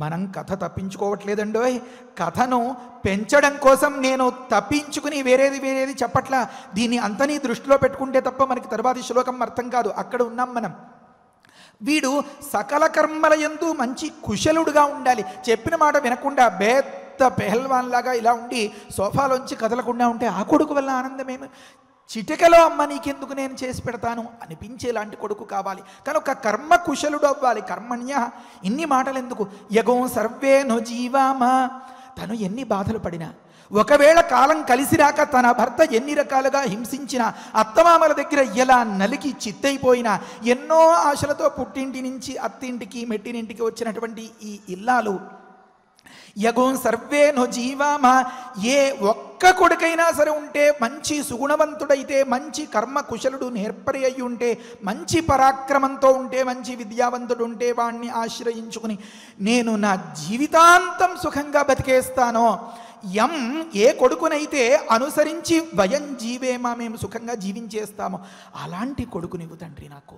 S3: మనం కథ తప్పించుకోవట్లేదండోయ్. కథను పెంచడం కోసం నేను తప్పించుకుని వేరేది చెప్పట్లా. దీన్ని అంతనీ దృష్టిలో పెట్టుకుంటే తప్ప మనకి తర్వాతి శ్లోకం అర్థం కాదు. అక్కడ ఉన్నాం మనం. వీడు సకల కర్మల యందు మంచి కుశలుడుగా ఉండాలి. చెప్పిన మాట వినకుండా బేత్త పెహల్వాన్ లాగా ఇలా ఉండి సోఫాలోంచి కదలకుండా ఉంటే ఆ కొడుకు వల్ల ఆనందమేమి? చిటికలో అమ్మ నీకెందుకు నేను చేసి పెడతాను అనిపించేలాంటి కొడుకు కావాలి. కనుక కర్మ కుశలుడు అవ్వాలి. కర్మణ్య. ఇన్ని మాటలు ఎందుకు? యగో సర్వేను జీవామా, తను ఎన్ని బాధలు పడినా ఒకవేళ కాలం కలిసిరాక తన భర్త ఎన్ని రకాలుగా హింసించిన, అత్తమామల దగ్గర ఎలా నలిగి చిత్తైపోయినా, ఎన్నో ఆశలతో పుట్టింటి నుంచి అత్తింటికి మెట్టినింటికి వచ్చినటువంటి ఈ ఇల్లాలు యగోన్ సర్వేనో జీవామ, ఏ ఒక్క కొడుకైనా సరే ఉంటే, మంచి సుగుణవంతుడైతే, మంచి కర్మ కుశలుడు నేర్పరి అయి ఉంటే, మంచి పరాక్రమంతో ఉంటే, మంచి విద్యావంతుడు ఉంటే, వాణ్ణి ఆశ్రయించుకుని నేను నా జీవితాంతం సుఖంగా బతికేస్తానో, యం ఏ కొడుకునైతే అనుసరించి వయం జీవేమా, మేము సుఖంగా జీవించేస్తామో అలాంటి కొడుకునివ్వు తండ్రి నాకు.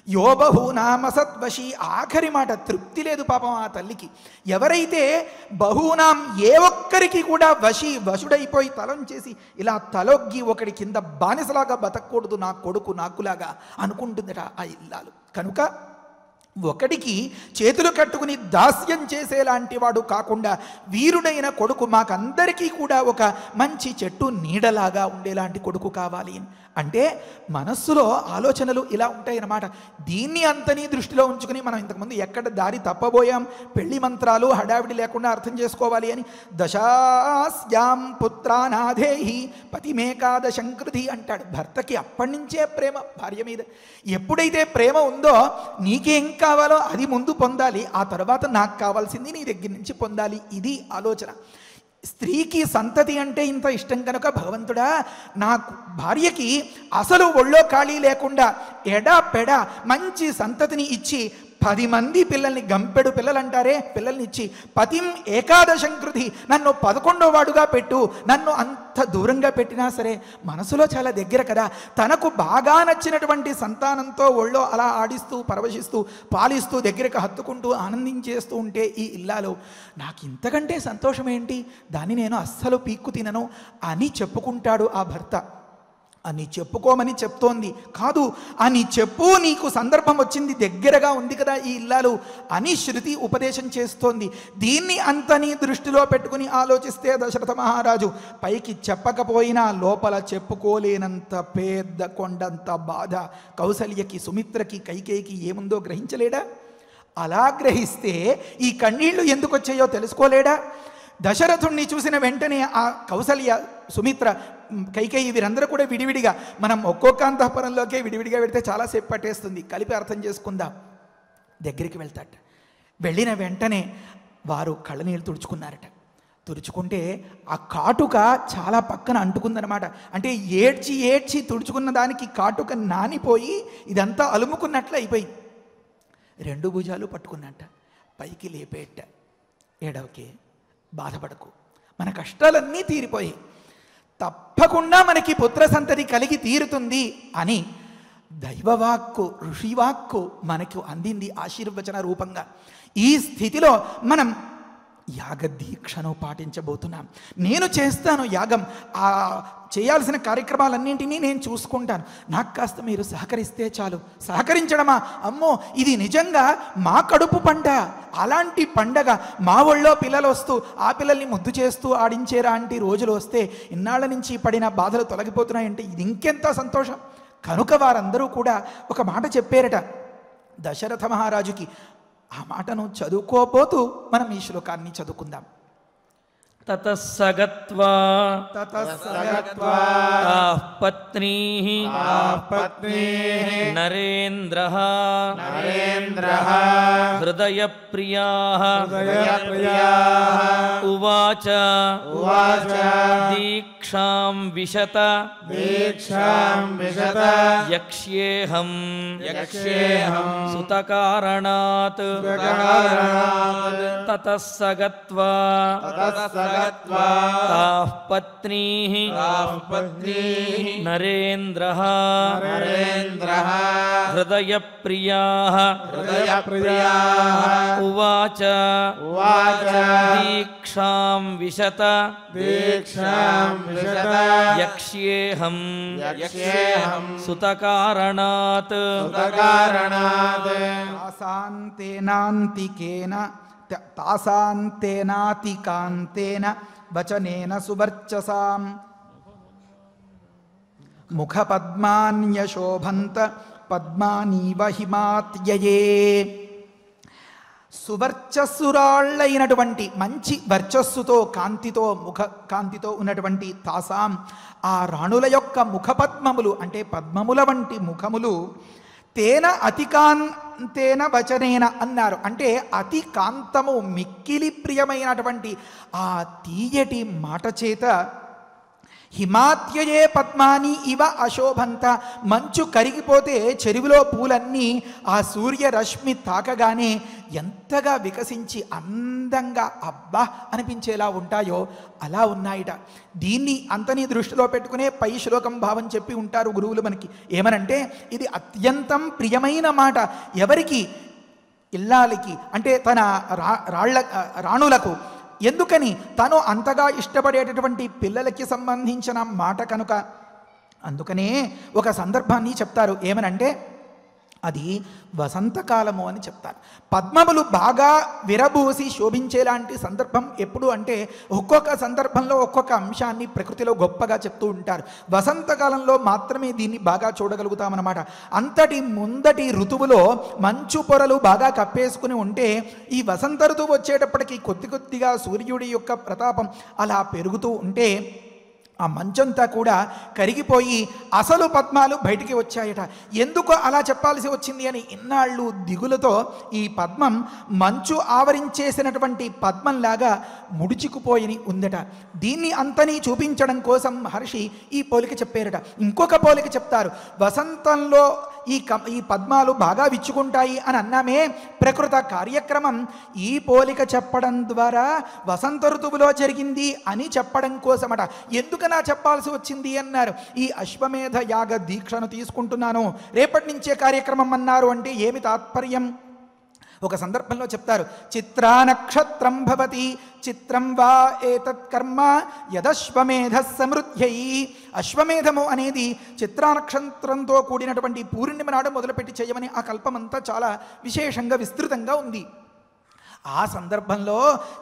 S3: యో బహూనాం అసద్వశీ, ఆఖరి మాట తృప్తి లేదు పాపం ఆ తల్లికి. ఎవరైతే బహూనాం ఏ ఒక్కరికి కూడా వశుడైపోయి తలంచేసి ఇలా తలొగ్గి ఒకడి కింద బానిసలాగా బతకూడదు నా కొడుకు నాకులాగా అనుకుంటుందట ఆ ఇల్లాలు. కనుక ఒకడికి చేతులు కట్టుకుని దాస్యం చేసేలాంటి వాడు కాకుండా వీరుడైన కొడుకు మాకందరికీ కూడా ఒక మంచి చెట్టు నీడలాగా ఉండేలాంటి కొడుకు కావాలి. అంటే మనస్సులో ఆలోచనలు ఇలా ఉంటాయన్నమాట. దీన్ని అంతని దృష్టిలో ఉంచుకుని మనం ఇంతకుముందు ఎక్కడ దారి తప్పబోయాం, పెళ్లి మంత్రాలు హడావిడి లేకుండా అర్థం చేసుకోవాలి అని. దశాస్యాం పుత్రానాధేహి పతిమేకాదశంకృతి అంటాడు. భర్తకి అప్పటి నుంచే ప్రేమ భార్య మీద. ఎప్పుడైతే ప్రేమ ఉందో నీకేం కావాలో అది ముందు పొందాలి, ఆ తర్వాత నాకు కావాల్సింది నీ దగ్గర నుంచి పొందాలి. ఇది ఆలోచన. స్త్రీకి సంతతి అంటే ఇంత ఇష్టం కనుక భగవంతుడా నాకు భార్యకి అసలు ఒళ్ళో ఖాళీ లేకుండా ఎడా పెడ మంచి సంతతిని ఇచ్చి 10 మంది పిల్లల్ని, గంపెడు పిల్లలు అంటారే, పిల్లల్ని ఇచ్చి పతిం ఏకాదశంకృతి, నన్ను 11వ వాడుగా పెట్టు. నన్ను అంత దూరంగా పెట్టినా సరే మనసులో చాలా దగ్గర కదా. తనకు బాగా నచ్చినటువంటి సంతానంతో ఒళ్ళో అలా ఆడిస్తూ పరవశిస్తూ పాలిస్తూ దగ్గరకు హత్తుకుంటూ ఆనందించేస్తూ ఉంటే ఈ ఇల్లాలు నాకు ఇంతకంటే సంతోషం ఏంటి, దాన్ని నేను అస్సలు పీక్కు తినను అని చెప్పుకుంటాడు ఆ భర్త. అని చెప్పుకోమని చెప్తోంది కాదు, అని చెప్పు, నీకు సందర్భం వచ్చింది, దగ్గరగా ఉంది కదా ఈ ఇల్లాలు అని శృతి ఉపదేశం చేస్తోంది. దీన్ని అంతని దృష్టిలో పెట్టుకుని ఆలోచిస్తే దశరథ మహారాజు పైకి చెప్పకపోయినా లోపల చెప్పుకోలేనంత పెద్ద కొండంత బాధ కౌసల్యకి, సుమిత్రకి, కైకేయికి ఏముందో గ్రహించలేడా? అలా గ్రహిస్తే ఈ కన్నీళ్లు ఎందుకు వచ్చాయో తెలుసుకోలేడా? దశరథుణ్ణి చూసిన వెంటనే ఆ కౌసల్య, సుమిత్ర, కైకేయి వీరందరూ కూడా విడివిడిగా, మనం ఒక్కొక్క అంతఃపురంలోకే విడివిడిగా వెళితే చాలాసేపు పట్టేస్తుంది, కలిపి అర్థం చేసుకుందాం. దగ్గరికి వెళ్తాట. వెళ్ళిన వెంటనే వారు కళ్ళనీళ్ళు తుడుచుకున్నారట. తుడుచుకుంటే ఆ కాటుక చాలా పక్కన అంటుకుందనమాట. అంటే ఏడ్చి ఏడ్చి తుడుచుకున్న దానికి కాటుక నానిపోయి ఇదంతా అలుముకున్నట్లు అయిపోయింది. 2 భుజాలు పట్టుకున్నట్ట, పైకి లేపేట. ఏడవకే, బాధపడకు, మన కష్టాలన్నీ తీరిపోయి తప్పకుండా మనకి పుత్ర సంతతి కలిగి తీరుతుంది అని దైవవాక్కు, ఋషివాక్కు మనకు అందింది ఆశీర్వచన రూపంగా. ఈ స్థితిలో మనం యాగదీక్షను పాటించబోతున్నాం. నేను చేస్తాను యాగం, ఆ చేయాల్సిన కార్యక్రమాలన్నింటినీ నేను చూసుకుంటాను, నాకు కాస్త మీరు సహకరిస్తే చాలు. సహకరించడమా? అమ్మో, ఇది నిజంగా మా కడుపు పంట. అలాంటి పండగ మా ఒళ్ళో పిల్లలు వస్తూ ఆ పిల్లల్ని ముద్దు చేస్తూ ఆడించేలాంటి రోజులు వస్తే ఇన్నాళ్ళ నుంచి పడిన బాధలు తొలగిపోతున్నాయంటే ఇది ఇంకెంత సంతోషం. కనుక వారందరూ కూడా ఒక మాట చెప్పారట దశరథ మహారాజుకి. ఆ మాటను చదువుకోపోతూ మనం ఈ శ్లోకాన్ని చదువుకుందాం.
S2: తతస్సగత్వా పత్నీః నరేంద్రః హృదయప్రియాః ఉవాచ దీక్షాం విశత యక్ష్యేహం సుతకారణాత్ తతస్సగత్వా పత్నీః నరేంద్రః హృదయప్రియాః ఉవాచ దీక్షాం విశత యక్ష్యేహం సుతకారణాత్
S3: తాసాంతేనాతికాంతేన వచనేన సువర్చసాం ముఖపద్మాన్యశోభంత పద్మానీవ హిమాత్యయే. సువర్చస్సురాళ్ళైనటువంటి మంచి వర్చస్సుతో కాంతితో ముఖ కాంతితో ఉన్నటువంటి తాసాం ఆ రాణుల యొక్క ముఖపద్మములు అంటే పద్మముల వంటి ముఖములు తేన అతికాంతేన వచనేన అన్నారు. అంటే అతి కాంతము మిక్కిలి ప్రియమైనటువంటి ఆ తీయటి మాట చేత హిమాత్యయే పద్మాని ఇవ అశోభంత, మంచు కరిగిపోతే చెరువులో పూలన్నీ ఆ సూర్యరశ్మి తాకగానే ఎంతగా వికసించి అందంగా అబ్బా అనిపించేలా ఉంటాయో అలా ఉన్నాయిట. దీన్ని అంతని దృష్టిలో పెట్టుకునే పై శ్లోకం భావం చెప్పి ఉంటారు గురువులు మనకి. ఏమనంటే ఇది అత్యంతం ప్రియమైన మాట. ఎవరికి? ఇల్లాలికి, అంటే తన రాణులకు. ఎందుకని? తను అంతగా ఇష్టపడేటటువంటి పిల్లలకి సంబంధించిన మాట కనుక. అందుకనే ఒక సందర్భాన్ని చెప్తారు. ఏమనంటే అది వసంతకాలము అని చెప్తారు. పద్మములు బాగా విరబూసి శోభించేలాంటి సందర్భం ఎప్పుడు అంటే ఒక్కొక్క సందర్భంలో ఒక్కొక్క అంశాన్ని ప్రకృతిలో గొప్పగా చెప్తూ ఉంటారు. వసంతకాలంలో మాత్రమే దీన్ని బాగా చూడగలుగుతామన్నమాట. అంతటి ముందటి ఋతువులో మంచు పొరలు బాగా కప్పేసుకుని ఉంటే ఈ వసంత ఋతువు వచ్చేటప్పటికి కొద్ది కొద్దిగా సూర్యుడి యొక్క ప్రతాపం అలా పెరుగుతూ ఉంటే ఆ మంచంతా కూడా కరిగిపోయి అసలు పద్మాలు బయటికి వచ్చాయట. ఎందుకు అలా చెప్పాల్సి వచ్చింది అని ఇన్నాళ్ళు దిగులతో ఈ పద్మం మంచు ఆవరించేసినటువంటి పద్మంలాగా ముడుచుకుపోయి ఉందట. దీన్ని అంతని చూపించడం కోసం మహర్షి ఈ పోలిక చెప్పారట. ఇంకొక పోలిక చెప్తారు. వసంతంలో ఈ పద్మాలు బాగా విచ్చుకుంటాయి అని అన్నామే, ప్రకృత కార్యక్రమం ఈ పోలిక చెప్పడం ద్వారా వసంత ఋతువులో జరిగింది అని చెప్పడం కోసమట. ఎందుకనా చెప్పాల్సి వచ్చింది అన్నారు. ఈ అశ్వమేధ యాగ దీక్షను తీసుకుంటున్నాను, రేపటి నుంచే కార్యక్రమం అన్నారు అంటే ఏమి తాత్పర్యం? ఒక సందర్భంలో చెప్తారు. చిత్రా నక్షత్రం భవతి చిత్రం వా ఏతత్ కర్మ యదశ్వమేధ సమృద్ధ్యై. అశ్వమేధము అనేది చిత్రా నక్షత్రంతో కూడినటువంటి పూర్ణిమ నాడు మొదలుపెట్టి చేయమని ఆ కల్పమంతా చాలా విశేషంగా విస్తృతంగా ఉంది. ఆ సందర్భంలో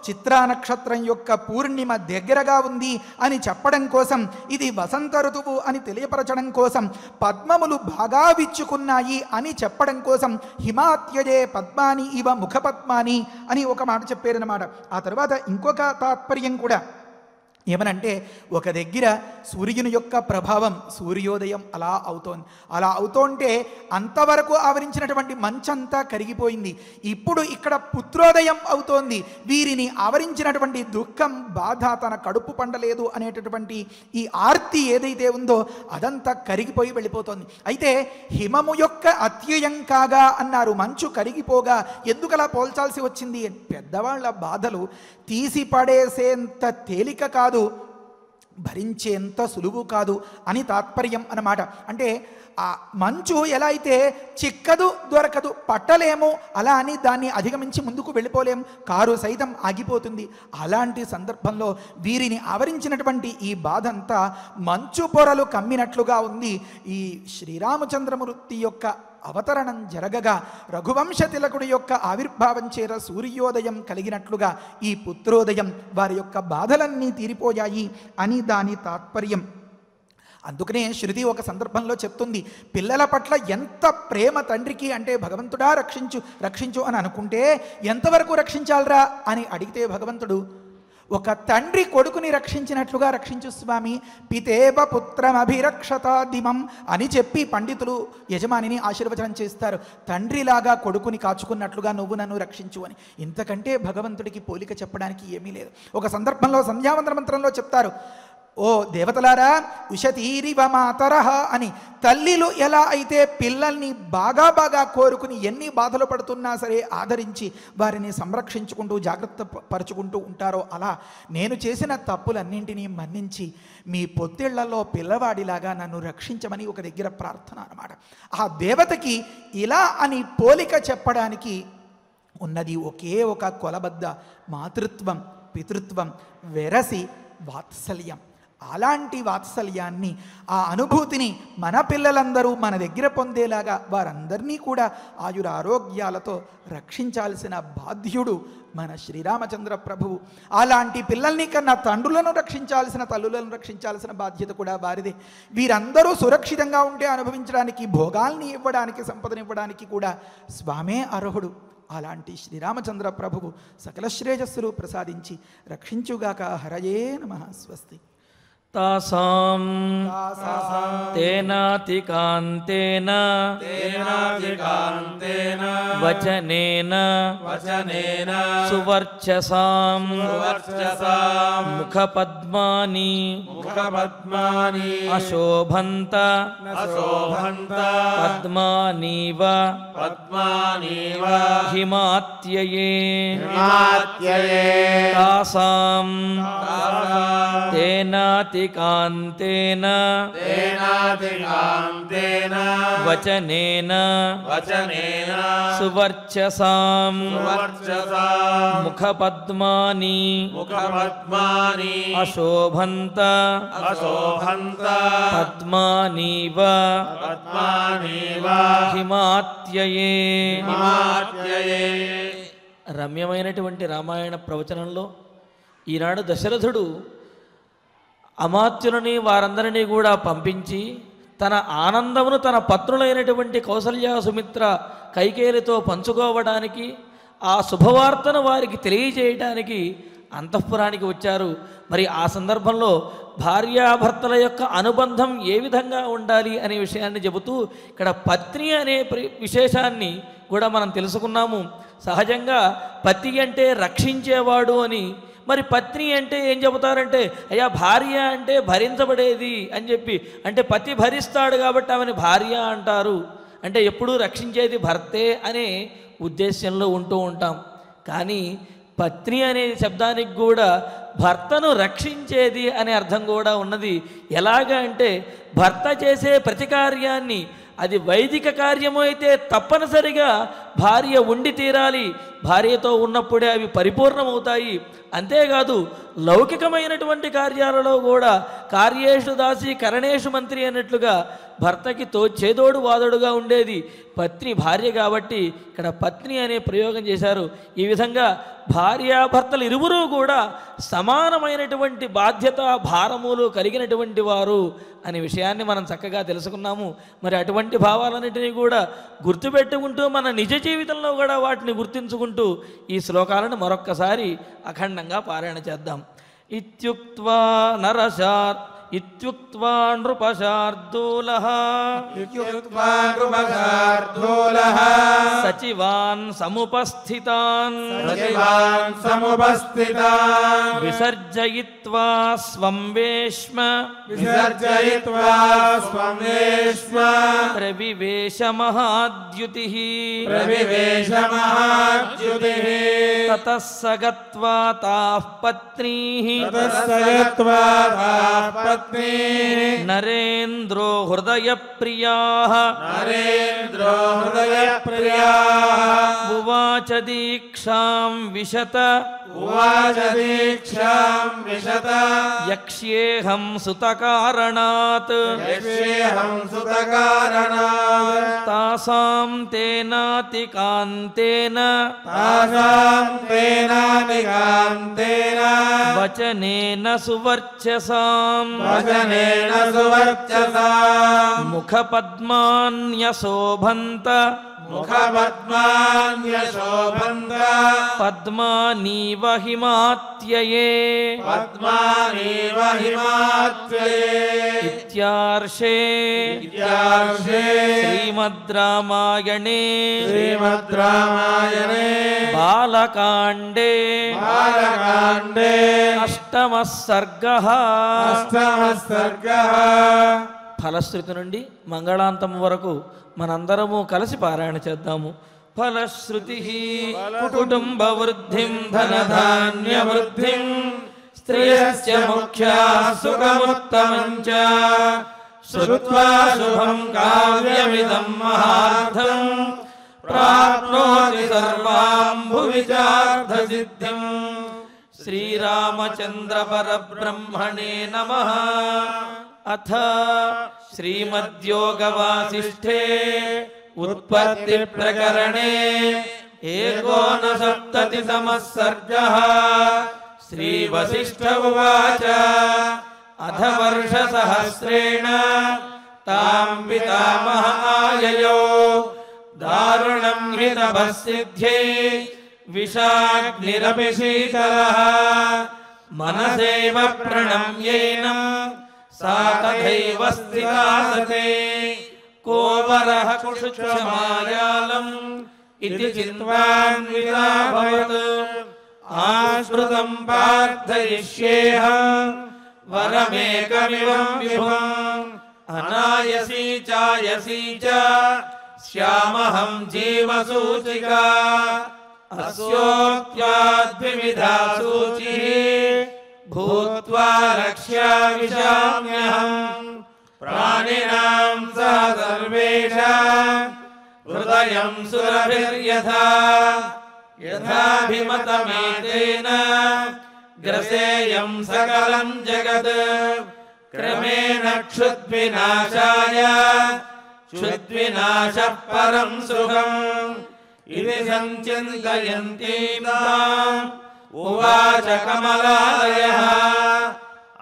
S3: చిత్రా నక్షత్రం యొక్క పూర్ణిమ దగ్గరగా ఉంది అని చెప్పడం కోసం, ఇది వసంత ఋతువు అని తెలియపరచడం కోసం, పద్మములు బాగా విచ్చుకున్నాయి అని చెప్పడం కోసం హిమాత్యజే పద్మాని ఇవ ముఖపద్మాని అని ఒక మాట చెప్పారన్నమాట. ఆ తర్వాత ఇంకొక తాత్పర్యం కూడా ఏమనంటే, ఒక దగ్గర సూర్యుని యొక్క ప్రభావం సూర్యోదయం అలా అవుతోంది. అలా అవుతోంటే అంతవరకు ఆవరించినటువంటి మంచంతా కరిగిపోయింది. ఇప్పుడు ఇక్కడ పుత్రోదయం అవుతోంది. వీరిని ఆవరించినటువంటి దుఃఖం, బాధ, తన కడుపు పండలేదు అనేటటువంటి ఈ ఆర్తి ఏదైతే ఉందో అదంతా కరిగిపోయి వెళ్ళిపోతోంది. అయితే హిమము యొక్క అత్యయం కాగా అన్నారు. మంచు కరిగిపోగా ఎందుకలా పోల్చాల్సి వచ్చింది? పెద్దవాళ్ళ బాధలు తీసి పడేసేంత తేలిక కాదు, భరించేంత సులువు కాదు అని తాత్పర్యం అన్నమాట. అంటే ఆ మంచు ఎలా అయితే చిక్కదు, దొరకదు, పట్టలేము, అలా అని దాన్ని అధిగమించి ముందుకు వెళ్ళిపోలేము, కారు సైతం ఆగిపోతుంది. అలాంటి సందర్భంలో వీరిని ఆవరించినటువంటి ఈ బాధ అంతా మంచు పొరలు కమ్మినట్లుగా ఉంది. ఈ శ్రీరామచంద్రమూర్తి యొక్క అవతరణం జరగగా రఘువంశ తిలకుడి యొక్క ఆవిర్భావం చేర సూర్యోదయం కలిగినట్లుగా ఈ పుత్రోదయం వారి యొక్క బాధలన్నీ తీరిపోయాయి అని దాని తాత్పర్యం. అందుకనే శృతి ఒక సందర్భంలో చెప్తుంది, పిల్లల పట్ల ఎంత ప్రేమ తండ్రికి అంటే భగవంతుడా రక్షించు రక్షించు అని అనుకుంటే ఎంతవరకు రక్షించాలరా అని అడిగితే భగవంతుడు ఒక తండ్రి కొడుకుని రక్షించినట్లుగా రక్షించు స్వామి, పితేవ పుత్రమభిరక్షతాదిమం అని చెప్పి పండితులు యజమానిని ఆశీర్వచనం చేస్తారు. తండ్రిలాగా కొడుకుని కాచుకున్నట్లుగా నువ్వు నన్ను రక్షించు అని. ఇంతకంటే భగవంతుడికి పోలిక చెప్పడానికి ఏమీ లేదు. ఒక సందర్భంలో సంధ్యావందన మంత్రంలో చెప్తారు, ఓ దేవతలారా ఉషతీరివ మాతరః అని. తల్లిలు ఎలా అయితే పిల్లల్ని బాగా బాగా కోరుకుని ఎన్ని బాధలు పడుతున్నా సరే ఆదరించి వారిని సంరక్షించుకుంటూ జాగ్రత్త పరుచుకుంటూ ఉంటారో, అలా నేను చేసిన తప్పులన్నింటినీ మన్నించి మీ పొత్తిళ్లలో పిల్లవాడిలాగా నన్ను రక్షించమని ఒక దగ్గర ప్రార్థన అన్నమాట. ఆ దేవతకి ఇలా అని పోలిక చెప్పడానికి ఉన్నది ఒకే ఒక కొలబద్ద మాతృత్వం, పితృత్వం, వెరసి వాత్సల్యం. అలాంటి వాత్సల్యాన్ని, ఆ అనుభూతిని మన పిల్లలందరూ మన దగ్గర పొందేలాగా వారందరినీ కూడా ఆయురారోగ్యాలతో రక్షించాల్సిన బాధ్యుడు మన శ్రీరామచంద్ర ప్రభువు. అలాంటి పిల్లల్ని కన్నా తండ్రులను రక్షించాల్సిన, తల్లులను రక్షించాల్సిన బాధ్యత కూడా వారిదే. వీరందరూ సురక్షితంగా ఉంటే అనుభవించడానికి, భోగాల్ని ఇవ్వడానికి, సంపదనివ్వడానికి కూడా స్వామే అర్హుడు. అలాంటి శ్రీరామచంద్ర ప్రభువు సకల శ్రేయస్సులు ప్రసాదించి రక్షించుగాక. హరయే నమః. స్వస్తి.
S2: తాసాం తేనాతికాంతేన వచనేన సువర్చసాం ముఖపద్మాని అశోభంత పద్మానీవ హిమాత్యయే తాసాం తేనాతికాంతేన వచనేన సువర్చసాం ముఖపద్మాని అశోభంత పద్మానీవ హిమాత్యయే. రమ్యమైనటువంటి రామాయణ ప్రవచనంలో ఈనాడు దశరథుడు అమాత్యులని వారందరినీ కూడా పంపించి తన ఆనందమును తన పత్రులైనటువంటి కౌసల్య సుమిత్ర కైకేయులతో పంచుకోవడానికి, ఆ శుభవార్తను వారికి తెలియజేయడానికి అంతఃపురానికి వచ్చారు. మరి ఆ సందర్భంలో భార్యాభర్తల యొక్క అనుబంధం ఏ విధంగా ఉండాలి అనే విషయాన్ని చెబుతూ ఇక్కడ పత్ని అనే విశేషాన్ని కూడా మనం తెలుసుకున్నాము. సహజంగా పతి అంటే రక్షించేవాడు అని, మరి పత్ని అంటే ఏం చెబుతారంటే అయ్యా భార్య అంటే భరించబడేది అని చెప్పి, అంటే పతి భరిస్తాడు కాబట్టి ఆమెను భార్య అంటారు. అంటే ఎప్పుడూ రక్షించేది భర్తే అనే ఉద్దేశ్యంలో ఉంటూ ఉంటాం. కానీ పత్ని అనే శబ్దానికి కూడా భర్తను రక్షించేది అనే అర్థం కూడా ఉన్నది. ఎలాగా అంటే భర్త చేసే ప్రతి కార్యాన్ని, అది వైదిక కార్యము అయితే తప్పనిసరిగా భార్య ఉండి తీరాలి, భార్యతో ఉన్నప్పుడే అవి పరిపూర్ణమవుతాయి. అంతేకాదు లౌకికమైనటువంటి కార్యాలలో కూడా కార్యేషు దాసి కరణేషు మంత్రి అన్నట్లుగా భర్తకి చేదోడు వాదోడుగా ఉండేది పత్ని భార్య కాబట్టి ఇక్కడ పత్ని అనే ప్రయోగం చేశారు. ఈ విధంగా భార్యాభర్తలు ఇరువురు కూడా సమానమైనటువంటి బాధ్యత భారములు కలిగినటువంటి వారు అనే విషయాన్ని మనం చక్కగా తెలుసుకున్నాము. మరి అటువంటి భావాలన్నింటినీ కూడా గుర్తుపెట్టుకుంటూ మన నిజ జీవితంలో కూడా వాటిని గుర్తించుకుంటూ ఈ శ్లోకాలను మరొక్కసారి అఖండంగా పారాయణ చేద్దాం. ఇత్యుక్త్వా నృపశార్దూలః సచివాన్ సముపస్థితాన్ విసర్జయిత్వా స్వం వేష్మ ప్రవివేశ మహాద్యుతిః తతః స గత్వా తాః పత్నీః నరేంద్రో హృదయ ప్రియాః ఉవాచ దీక్షాం విశత యక్ష్యేహం సుతకారణాత్ తాసాం తేనాతికాంతేన వచనేన సువర్చసాం ముఖపద్మాన్యశోభంత పద్మానీవ హిమాత్యయే ఇత్యార్షే శ్రీమద్ రామాయణే బాలకాండే అష్టమః సర్గః. ఫలశ్రుతి నుండి మంగళాంతం వరకు మనందరము కలిసి పారాయణ చేద్దాము. ఫలశ్రుతి కుటుంబ వృద్ధిం ధనధాన్య వృద్ధిం స్త్రియశ్చ ముఖ్యా సుఖముత్తమం చ శ్రుత్వా శుభం కావ్యమిదం మహార్థం ప్రాప్నోతి సర్వాం భువి చార్థ సిద్ధిం. శ్రీరామచంద్ర పరబ్రహ్మణే నమః. అథ శ్రీమద్యోగవాసిష్ఠే ఉత్పత్తి ప్రకరణే ఏకోనసప్తతితమః సర్గః. శ్రీవసిష్ఠ ఉవాచ అథ వర్షసహస్రేణ తాం పితామహ ఆయయో दारुणं हि तपःसिद्ध्यै विषाग्निरपि शीतलः मनसेव प्रणम्येनं सा तथैव स्थिता सते को वरः कुक्षमायालम् इति चिन्त्वान्विताभवत् आस्मृतं प्रार्थयिष्येऽहं वरमेकमिवं विभुम् अनायसी चायसी च श्यामहं जीवसूचिका अस्योक्त्वाद्विविधा सूचिः भूत्वा रक्ष्यामिषाम्यहम् प्राणिनां सह सर्वेषां हृदयं सुरभिर्यथा यथाभिमतमेतेन ग्रसेयं सकलं जगत् क्रमेण क्षुद्विनाशाय क्षुद्विनाशः परं सुखम् इति सञ्चिन्तयन्तीनाम् उवाच कमलालयः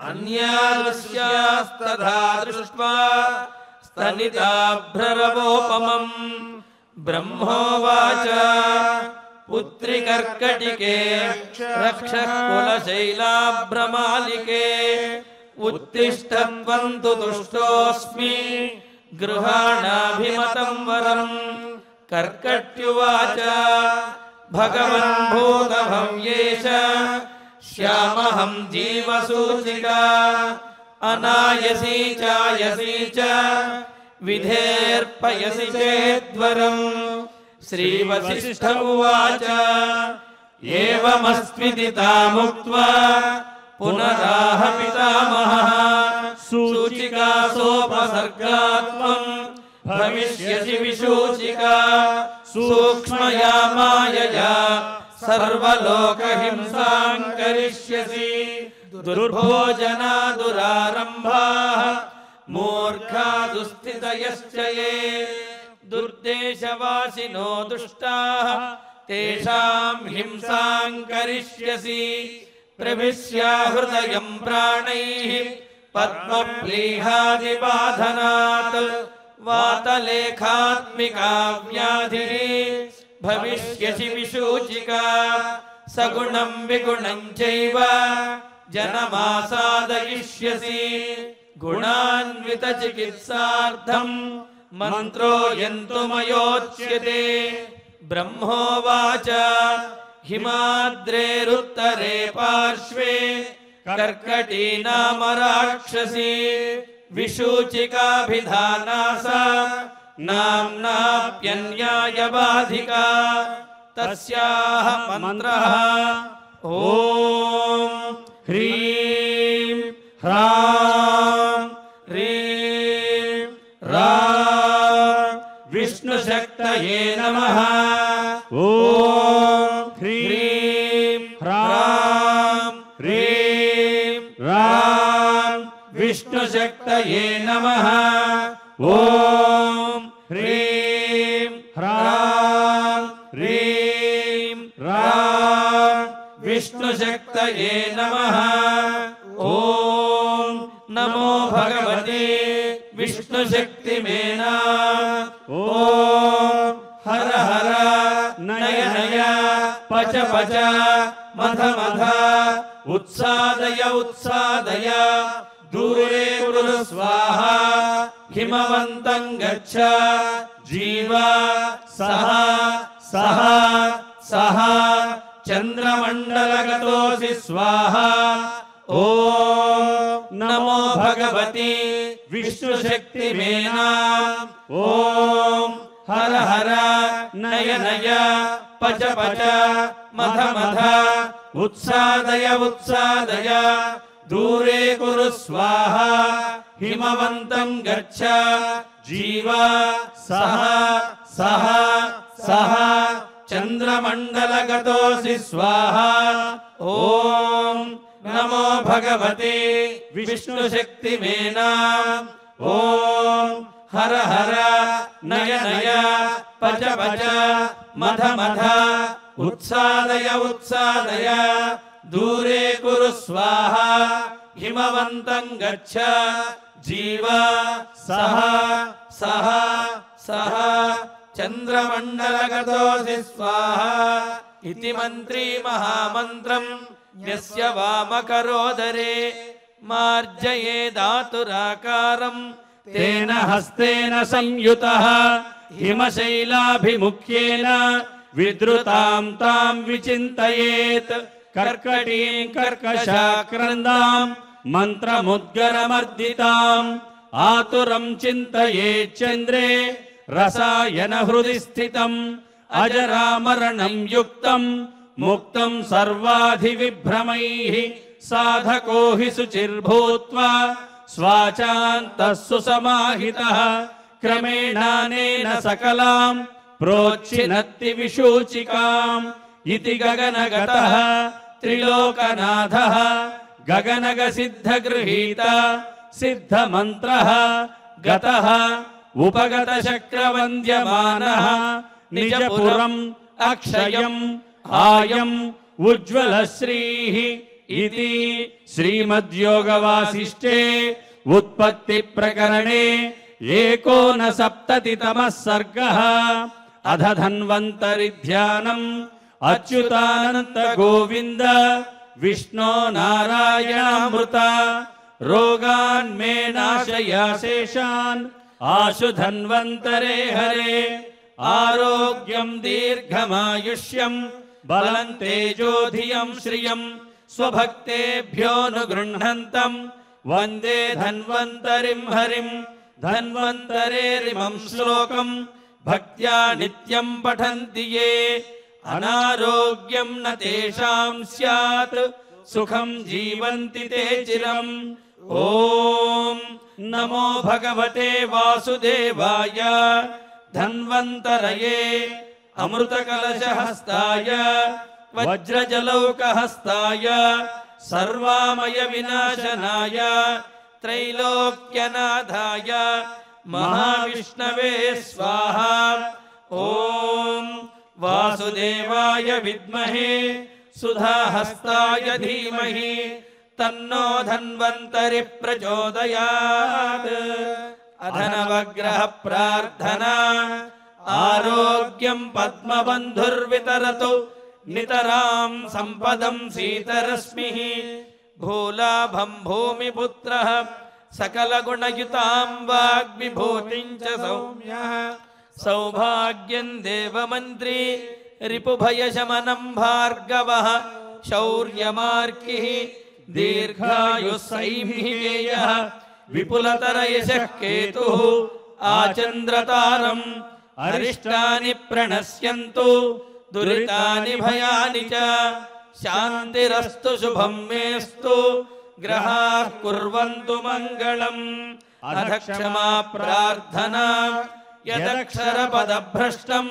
S2: अन्यादृश्यास्तथा दृष्ट्वा स्तनिताभ्ररवोपमम् ब्रह्मोवाच पुत्रिकर्कटिके रक्षः कुलशैलाभ्रमालिके उत्तिष्ठत्वं तु तुष्टोऽस्मि गृहाणाभिमतं वरम् कर्कट्युवाच भगवन् भूतभव्येश श्यामहं जीवसूचिका अनायसी चायसी च विधेर्पयसि चेद्वरम् श्रीवसिष्ठ उवाच एवमस्मिति तामुक्त्वा पुनराह पितामहः सूचिका सोपसर्गात्मम् भविष्यसि विशूचिका सूक्ष्मया मायया सर्वलोकहिंसां करिष्यसि दुर्भोजना दुरारम्भाः मूर्खा दुस्थितयश्च ये दुर्देशवासिनो दुष्टाः तेषां हिंसां करिष्यसि प्रविश्या हृदयं प्राणैः पद्मप्लीहादिबाधनात् वातलेखात्मिका व्याधिः भविष्यसि विशूचिका सगुणं विगुणं चैव जनमासादयिष्यसि गुणान्वितचिकित्सार्थं मन्त्रो यन्तुमयोच्यते ब्रह्मोवाच हिमाद्रेरुत्तरे पार्श्वे कर्कटी नाम राक्षसी विशूचिकाभिधाना सा नाम्नाप्यन्यायबाधिका तस्याः मन्त्रः ॐ ह्रीं ह्रां ह्रीं ह्रां विष्णुशक्तये नमः ॐ ह्रीं ह्रां ह्रीं ह्रां विष्णुशक्तये नमः ॐ ह्रीं ह्रां ह्रीं ह्रां विष्णुशक्तये नमः ॐ नमो भगवते विष्णुशक्तिमेना ॐ हर हर नय नय पच पच मथ मथ उत्सादय उत्सादय दूरे कुरु स्वाहा हिमवन्तं गच्छ जीव सह सह सह चन्द्रमण्डलगतोऽसि स्वाहा ॐ नमो भगवती विष्णुशक्तिमेना ॐ हर हर नय नय पच पच मथ मथ उत्सादय उत्सादय दूरे कुरु स्वाहा हिमवन्तं गच्छ जीव सह सह सह चन्द्रमण्डलगतोऽसि स्वाहा ॐ नमो भगवते विष्णुशक्तिमेना ॐ हर हर नय नय पच पच मथ मथ उत्सादय उत्सादय दूरे कुरु स्वाहा हिमवन्तं गच्छ जीव सह सह सह చంద్రమండలగతోసి స్వాహ ఇతి మంత్రీ మహామంత్రం యస్య వామకరోదరే మార్జయేదాతురాకారం
S4: తేన హస్తేన సంయుతః హిమశైలాభిముఖ్యేన విద్రుతాం తాం విచింతయేత్ కర్కటీం కర్కశాక్రందాం మంత్రముద్గరమర్దితాం ఆతురం చింతయేత్ చంద్రే రసాయన హృది స్థితం అజరామరణం యుక్తం ముక్తం సర్వాధి విభ్రమైః సాధకో హి శుచిర్భూత్వా స్వాచాంతః సుసమాహితః క్రమేణానేన సకలాం ప్రోచ్చినత్తి విశూచికాం ఇతి గగనగతః త్రిలోకనాథః గగనగ సిద్ధగృహీత సిద్ధమంత్రః గతః ఉపగత చక్రవంద్యమానః నిజపురం అక్షయం ఆయం ఉజ్వలశ్రీః इति श्रीमद्योगवासिष्ठे उत्पत्ति प्रकरणे 69तमः सर्गः अध धन्वन्तरि ध्यानम् अच्युतानन्त गोविन्द विष्णो नारायणामृता रोगान् मे नाशय शेषान् आशु धन्वन्तरे हरे आरोग्यं दीर्घमायुष्यं बलं तेजोधियं श्रियं स्वभक्तेभ्योऽनुगृह्णन्तं वन्दे धन्वन्तरिं हरिं धन्वन्तरेरिमं श्लोकं भक्त्या नित्यं पठन्ति ये अनारोग्यं न तेषां स्यात् सुखं जीवन्ति ते चिरम् ॐ नमो भगवते वासुदेवाय धन्वन्तरये अमृतकलशहस्ताय वज्रजलौकहस्ताय सर्वामय विनाशनाय त्रैलोक्यनाथाय महाविष्णवे स्वाहा ॐ वासुदेवाय विद्महे सुधाहस्ताय धीमहि तन्नो धन्वन्तरि प्रचोदयात् अधनवग्रह प्रार्थना आरोग्यं पद्मबन्धुर्वितरतु नितरां सम्पदं सीतरश्मिः भूलाभं भूमिपुत्रः सकलगुणयुतां वाग्विभूतिं च सौम्यः सौभाग्यं देवमन्त्री रिपुभयशमनं भार्गवः शौर्यमार्किः दीर्घायुः सैंहिकेयः विपुलतरयशः केतुः आचन्द्रतारम् अरिष्टानि प्रणश्यन्तु दुरितानि भयानि च शान्तिरस्तु शुभं मेस्तु ग्रहाः कुर्वन्तु मङ्गलम् अध क्षमा प्रार्थना यदक्षरपदभ्रष्टं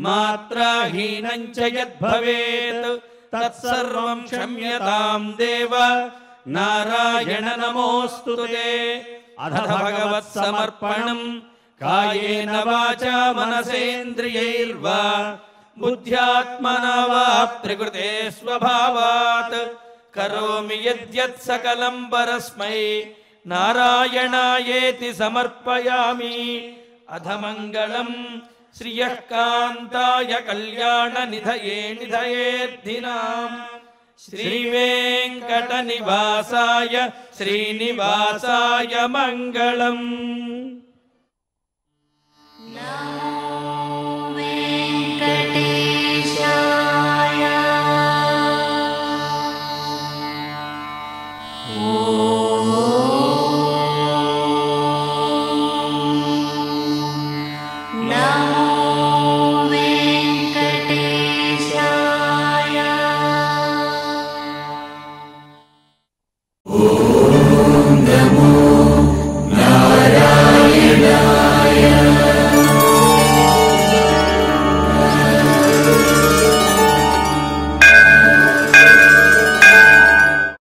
S4: मात्राहीनं च यद्भवेत् तत्सर्वं क्षम्यतां देव नारायण नमोऽस्तु ते अध भगवत्समर्पणम् कायेन वाचा मनसेन्द्रियैर्वा बुद्ध्यात्मना वा प्रकृते स्वभावात् करोमि यद्यत् सकलं परस्मै नारायणायेति समर्पयामि अध मङ्गलम् श्रियः कान्ताय कल्याणनिधये निधयेऽर्थिनाम् श्रीवेङ्कटनिवासाय श्रीनिवासाय मङ्गलम्
S5: नमो वेङ्कटेशाय।